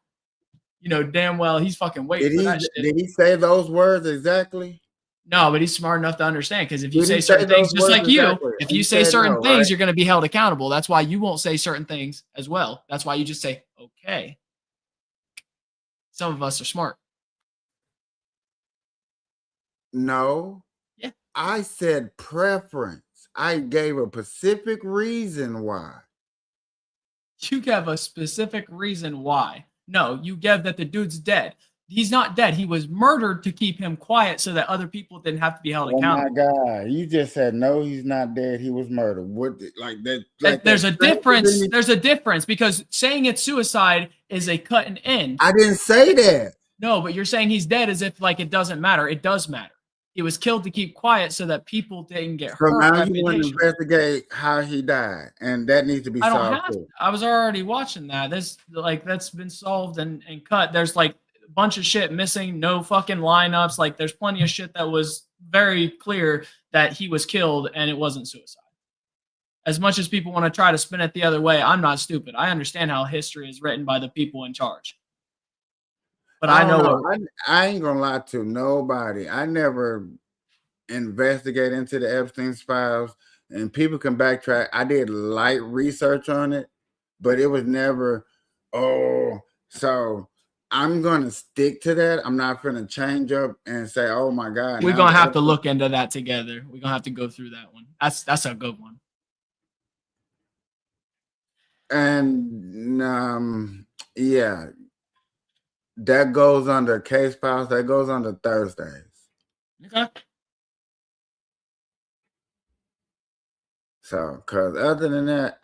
You know damn well he's fucking waiting for that shit. Did he say those words exactly? No, but he's smart enough to understand, because if you say certain things, just like you, if you say certain things, you're going to be held accountable. That's why you won't say certain things as well. That's why you just say, okay. Some of us are smart. No. Yeah. I said preference. I gave a specific reason why. You gave a specific reason why. No, you gave that the dude's dead. He's not dead. He was murdered to keep him quiet so that other people didn't have to be held accountable. Oh my God. You just said, no, he's not dead. He was murdered. What, like that? Like there's a difference. There's a difference, because saying it's suicide is a cut and end. I didn't say that. No, but you're saying he's dead as if like it doesn't matter. It does matter. He was killed to keep quiet so that people didn't get hurt. So now you want to investigate how he died, and that needs to be solved. I don't have to. I was already watching that. That's been solved and cut. There's like a bunch of shit missing, no fucking lineups. Like, there's plenty of shit that was very clear that he was killed and it wasn't suicide. As much as people want to try to spin it the other way, I'm not stupid. I understand how history is written by the people in charge. But I know I ain't gonna lie to nobody. I never investigate into the Epstein files, and people can backtrack. I did light research on it, but it was never, so I'm gonna stick to that. I'm not gonna change up and say, oh my God. We're gonna have to look into that together. We're gonna have to go through that one. That's a good one. And yeah. That goes under case files. That goes under Thursdays. Okay. So, because other than that,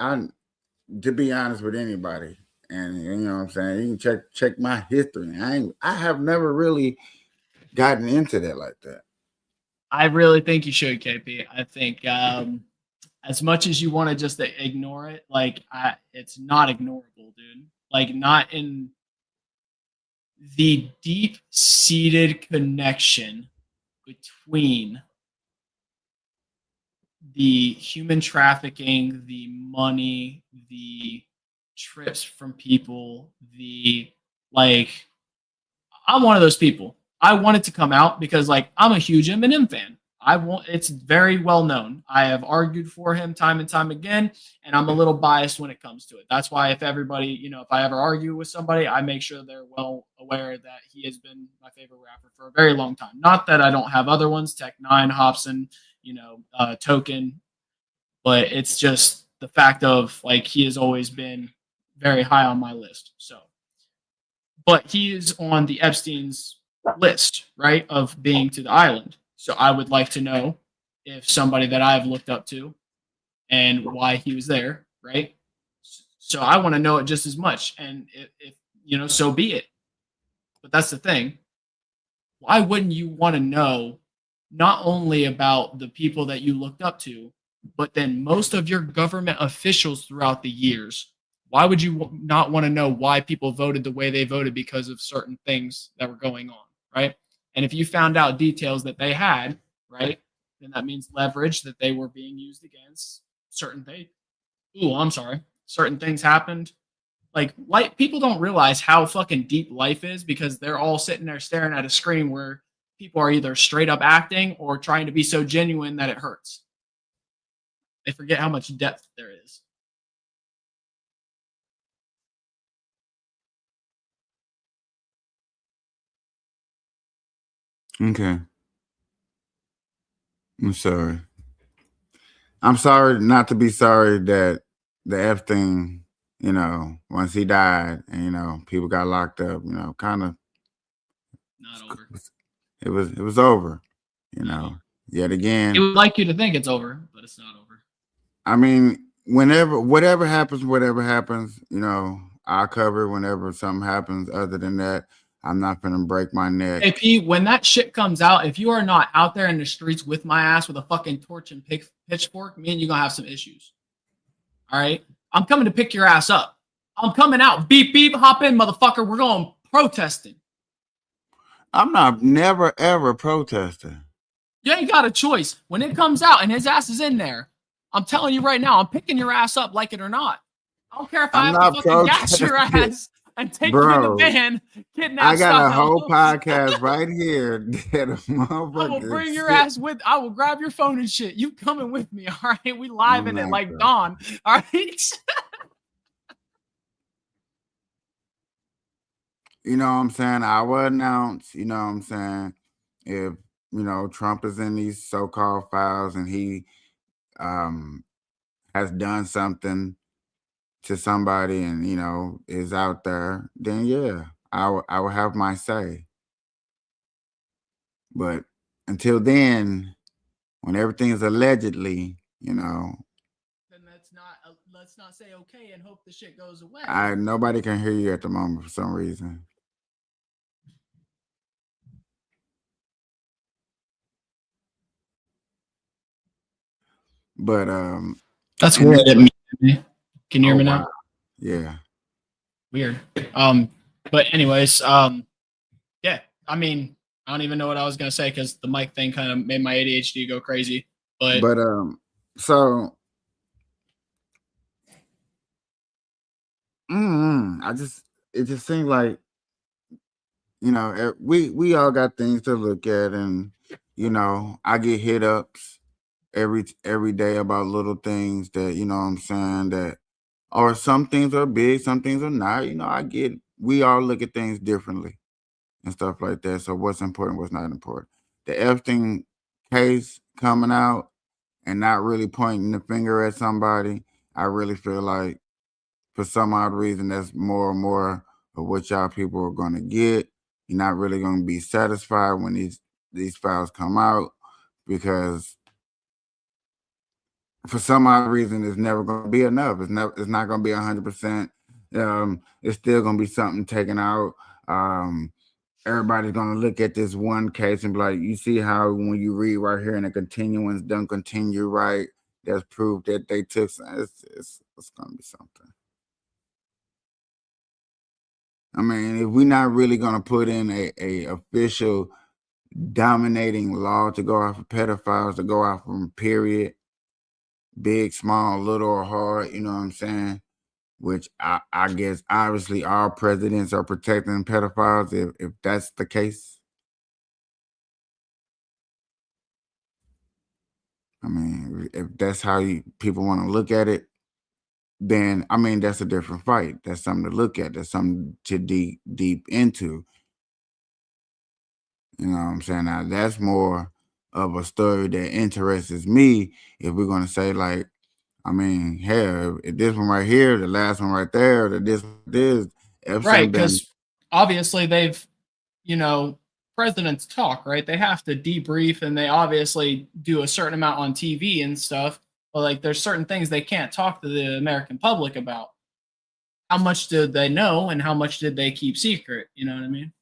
to be honest with anybody, and you know what I'm saying, you can check my history. I have never really gotten into that like that. I really think you should, KP. I think as much as you want to just ignore it, like it's not ignorable, dude. Like, not in the deep-seated connection between the human trafficking, the money, the trips from people, I'm one of those people. I want it to come out because, like, I'm a huge Eminem fan. It's very well known. I have argued for him time and time again, and I'm a little biased when it comes to it. That's why if everybody, if I ever argue with somebody, I make sure they're well aware that he has been my favorite rapper for a very long time. Not that I don't have other ones, Tech Nine, Hobson, Token, but it's just the fact of, like, he has always been very high on my list. So, but he is on the Epstein's list, right, of being to the island. So I would like to know if somebody that I've looked up to and why he was there, right? So I want to know it just as much. And if so be it. But that's the thing. Why wouldn't you want to know not only about the people that you looked up to, but then most of your government officials throughout the years? Why would you not want to know why people voted the way they voted because of certain things that were going on, right? And if you found out details that they had, right, then that means leverage that they were being used against certain things. Certain things happened. Like, people don't realize how fucking deep life is because they're all sitting there staring at a screen where people are either straight up acting or trying to be so genuine that it hurts. They forget how much depth there is. Okay. I'm sorry. I'm sorry not to be sorry that the Epstein, once he died and, people got locked up, kind of. Not over. It was over, yet again. It would like you to think it's over, but it's not over. I mean, whatever happens, I'll cover it whenever something happens. Other than that, I'm not going to break my neck. Hey, P, when that shit comes out, if you are not out there in the streets with my ass with a fucking torch and pitchfork, me and you going to have some issues. All right? I'm coming to pick your ass up. I'm coming out. Beep, beep, hop in, motherfucker. We're going protesting. I'm not never ever protesting. You ain't got a choice. When it comes out and his ass is in there, I'm telling you right now, I'm picking your ass up, like it or not. I don't care if I I'm have to not fucking gas your protesting. ass and take you in the Bro, van, kidnap I got a style. whole podcast right here that a motherfucker I will bring your sit- ass with. I will grab your phone and shit. You coming with me? All right, we live in it not, like bro. Dawn. All right. You know what I'm saying? I will announce, you know what I'm saying, if Trump is in these so-called files and he has done something to somebody and is out there, then yeah, I will have my say. But until then, when everything is allegedly, Then let's not say okay and hope the shit goes away. nobody can hear you at the moment for some reason. But That's weird. Can you hear me now? Wow. Yeah. Weird. But anyways, yeah. I mean, I don't even know what I was gonna say because the mic thing kind of made my ADHD go crazy. But so it just seems like we all got things to look at, and I get hit ups every day about little things that what I'm saying, that or some things are big, some things are not. I get, we all look at things differently and stuff like that. So what's important, what's not important. The Epstein case coming out and not really pointing the finger at somebody, I really feel like for some odd reason that's more and more of what y'all people are going to get. You're not really going to be satisfied when these files come out, because for some odd reason it's never going to be enough. It's not going to be 100%. It's still going to be something taken out. Everybody's going to look at this one case and be like, you see how when you read right here and the continuance don't continue right, that's proof that they took some. It's going to be something. I mean, if we're not really going to put in a official dominating law to go after pedophiles, to go after them, period, big, small, little, or hard, you know what I'm saying? Which I guess obviously all presidents are protecting pedophiles if that's the case. I mean, if that's how people want to look at it, then I mean that's a different fight. That's something to look at. That's something to deep into. You know what I'm saying? Now that's more of a story that interests me. If we're gonna say, like, I mean, hell, if this one right here, the last one right there, this right, because obviously they've, presidents talk, right? They have to debrief, and they obviously do a certain amount on TV and stuff. But like, there's certain things they can't talk to the American public about. How much did they know, and how much did they keep secret? You know what I mean?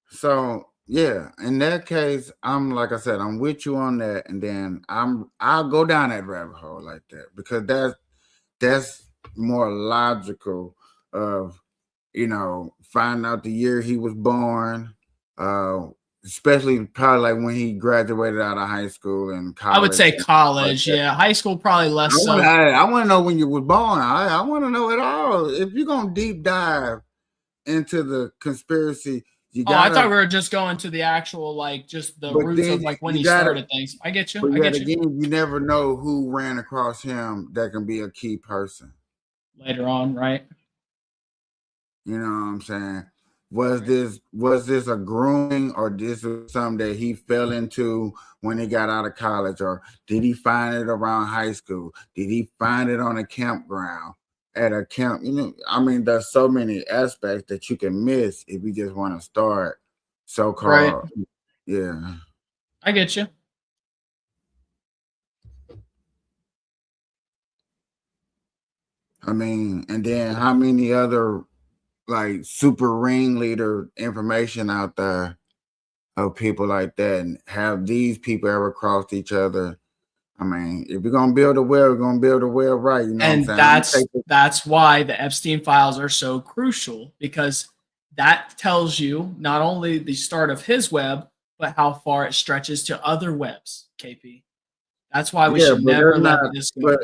So yeah, in that case, like I said, I'm with you on that, and then I'll go down that rabbit hole like that, because that's more logical of find out the year he was born, especially probably like when he graduated out of high school and college. I would say college, like yeah. High school probably less so. I want to know when you were born. I want to know it all. If you're gonna deep dive into the conspiracy, I thought we were just going to the actual, like, just the roots of like when he started things. I get you. But yet again, you never know who ran across him. That can be a key person later on, right? You know what I'm saying? Was this a grooming, or this was something that he fell into when he got out of college, or did he find it around high school? Did he find it on a campground, at a camp? I mean, there's so many aspects that you can miss if you just want to start so-called. Right. Yeah. I get you. I mean, and then how many other like super ringleader information out there of people like that, and have these people ever crossed each other I mean, if you're gonna build a well, we're gonna build a well right. You know And what I'm saying? that's why the Epstein files are so crucial, because that tells you not only the start of his web, but how far it stretches to other webs, KP. That's why we Yeah, should but never that's let not. this go. But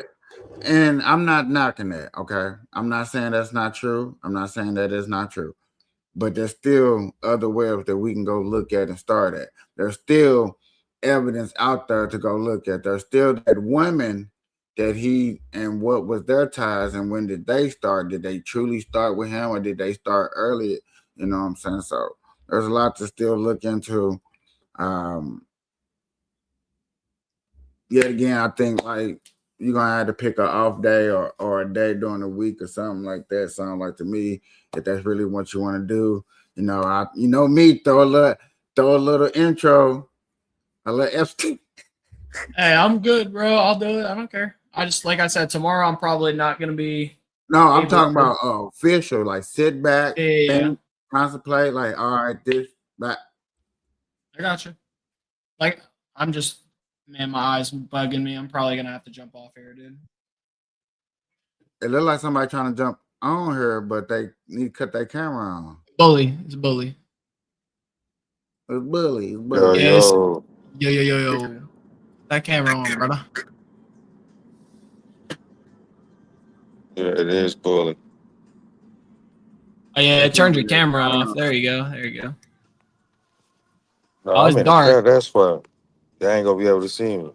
and I'm not knocking that. Okay, I'm not saying that's not true. I'm not saying that is not true. But there's still other webs that we can go look at and start at. There's still evidence out there to go look at. There's still that women that he and what was their ties and when did they start? Did they truly start with him or did they start earlier? You know what I'm saying? So there's a lot to still look into. Um, Yet again, I think like you're gonna have to pick an off day or a day during the week or something like that. Sound like to me if that's really what you want to do. You know me, throw a little intro, a little FT. Hey, I'm good, bro. I'll do it. I don't care. I just, like I said, tomorrow I'm probably not gonna be No, I'm able talking to. about official, like sit back, Yeah. think, contemplate, like all right, this, that. I got you. Like, I'm just, man, my eyes bugging me. I'm probably gonna have to jump off here, dude. It looked like somebody trying to jump on here, but they need to cut their camera on. Bully. It's a bully. It's bully. It's Yo, bully. Yes. yo. Yo. That camera on, brother. Yeah, it is bully. Oh yeah, it turned your camera off. There you go. There you go. No, Oh, I'm it's in the dark. cut. That's why. They ain't gonna be able to see me.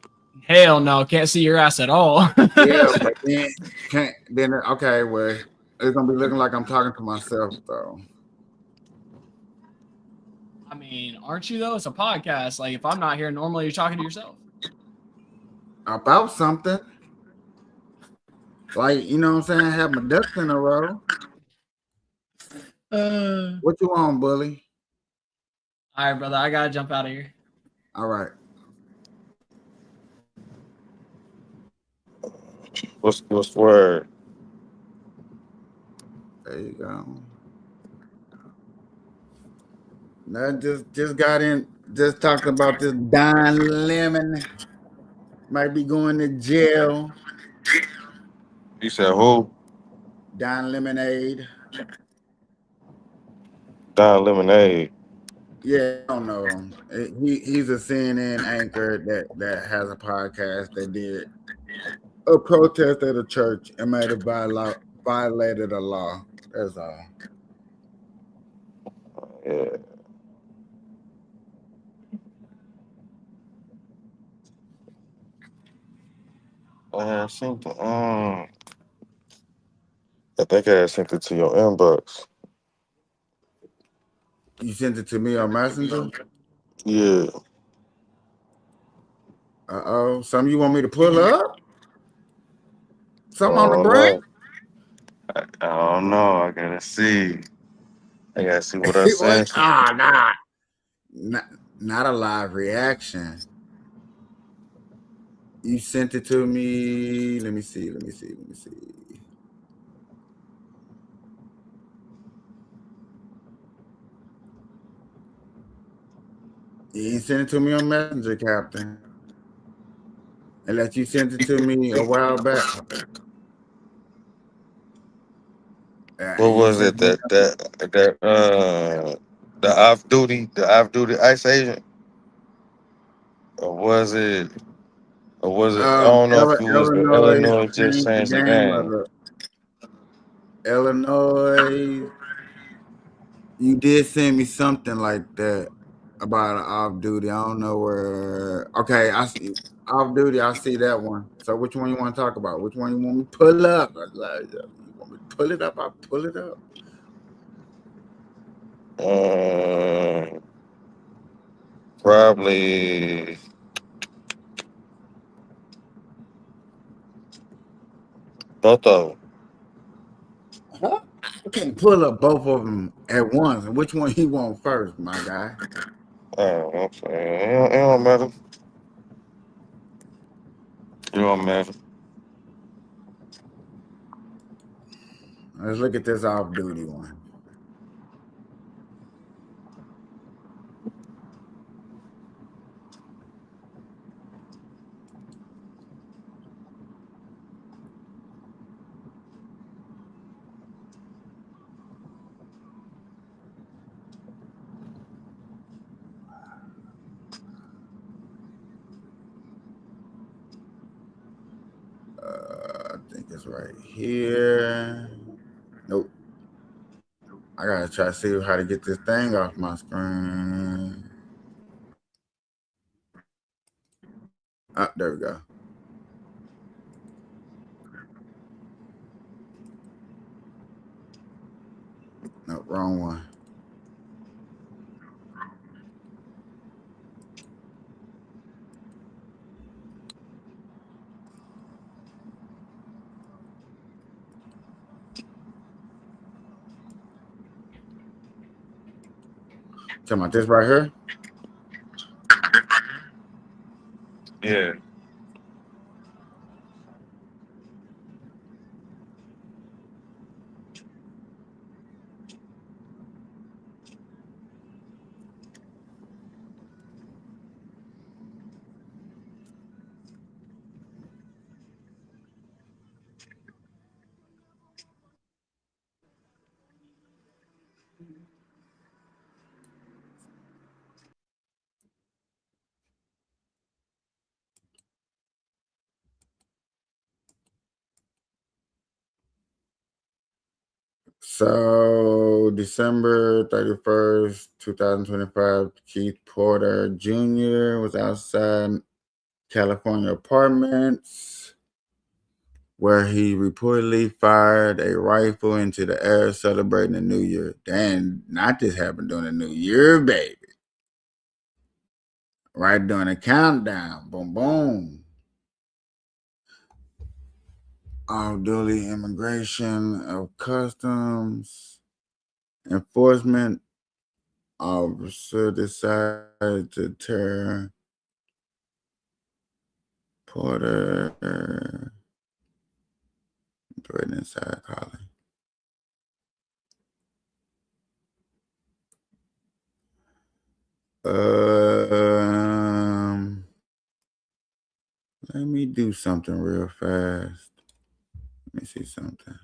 Hell no, can't see your ass at all. Yeah, but then can't then okay, well, it's gonna be looking like I'm talking to myself though. I mean, aren't you though? It's a podcast. Like, if I'm not here, normally you're talking to yourself. About something. Like, you know what I'm saying? Have my ducks in a row. What you on, bully? All right, brother. I gotta jump out of here. All right. What's the word? There you go. Now just got in, just talking about this Don Lemon. Might be going to jail. You said who? Don Lemonade. Don Lemonade. Yeah, I don't know him. He's a CNN anchor that has a podcast that did a protest at a church and might have violated a law. That's all. Yeah. I sent the I think I sent it to your inbox. You sent it to me on Messenger? Yeah. Uh-oh. Something you want me to pull up? Something on the Oh brain? no. I don't know. I gotta see. I gotta see what I sent. Not a live reaction. You sent it to me. Let me see. You ain't sent it to me on Messenger, Captain. Unless you sent it to me a while back. What was it the off duty ICE agent? Or was it I don't know if it was the Illinois Illinois just changed the changed the game of game. the Illinois. You did send me something like that about an off duty. I don't know where. Okay, I see off duty. I see that one. So which one you want to talk about? Which one you want me to pull up? You want me to pull it up? I'll pull it up. Probably both of them. Huh? I can't pull up both of them at once. And which one you want first, my guy? Oh, okay. It don't matter. It don't matter. Let's look at this off duty one. think it's right here. Nope. I gotta try to see how to get this thing off my screen. Ah, there we go. No, wrong one. Talking about this right here? Yeah. So December 31st, 2025, Keith Porter Jr. was outside California apartments where he reportedly fired a rifle into the air celebrating the New Year. Damn, not this happened during the New Year, baby. Right during the countdown. Boom, boom. Duly Immigration of Customs Enforcement officer decided to tear Porter right inside calling. Let me do something real fast. Let me see something.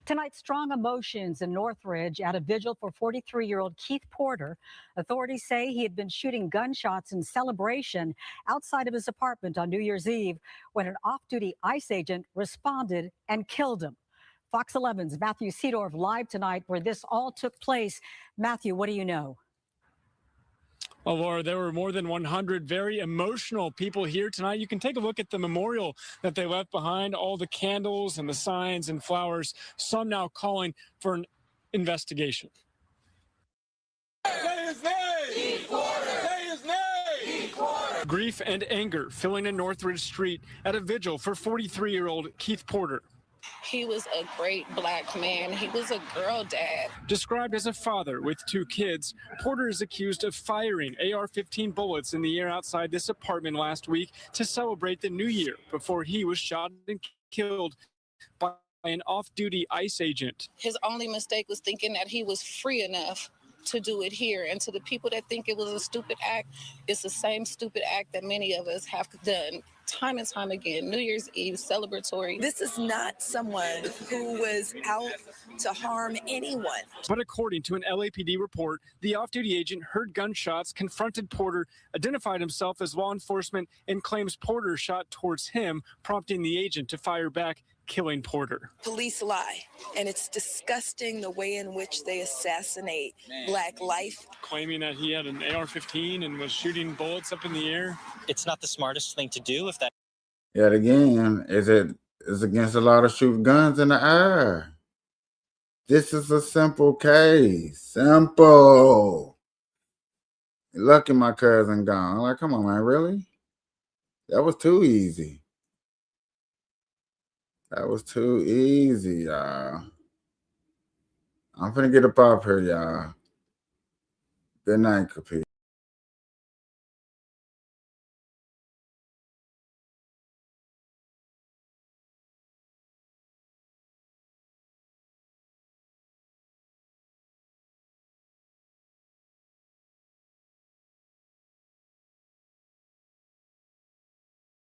Tonight, strong emotions in Northridge at a vigil for 43-year-old Keith Porter. Authorities say he had been shooting gunshots in celebration outside of his apartment on New Year's Eve when an off-duty ICE agent responded and killed him. Fox 11's Matthew Seedorf live tonight where this all took place. Matthew, what do you know? Well, Laura, there were more than 100 very emotional people here tonight. You can take a look at the memorial that they left behind, all the candles and the signs and flowers, some now calling for an investigation. Say his name! Keith Porter! Say his name! Keith Porter! Grief and anger filling in Northridge Street at a vigil for 43-year-old Keith Porter. He was a great black man. He was a girl dad. Described as a father with 2 kids, Porter is accused of firing AR-15 bullets in the air outside this apartment last week to celebrate the new year before he was shot and killed by an off-duty ICE agent. His only mistake was thinking that he was free enough to do it here. And to the people that think it was a stupid act, it's the same stupid act that many of us have done time and time again. New Year's Eve celebratory. This is not someone who was out to harm anyone. But according to an LAPD report, the off-duty agent heard gunshots, confronted Porter, identified himself as law enforcement, and claims Porter shot towards him, prompting the agent to fire back, killing Porter. Police lie, and it's disgusting the way in which they assassinate black life. Claiming that he had an AR-15 and was shooting bullets up in the air. It's not the smartest thing to do if that. Yet again, is it It's against the law to shoot guns in the air. This is a simple case. Simple. Lucky my cousin gone. I'm like, come on, man, really? That was too easy. That was too easy, y'all. I'm finna get up off here, y'all. Good night, kapeash.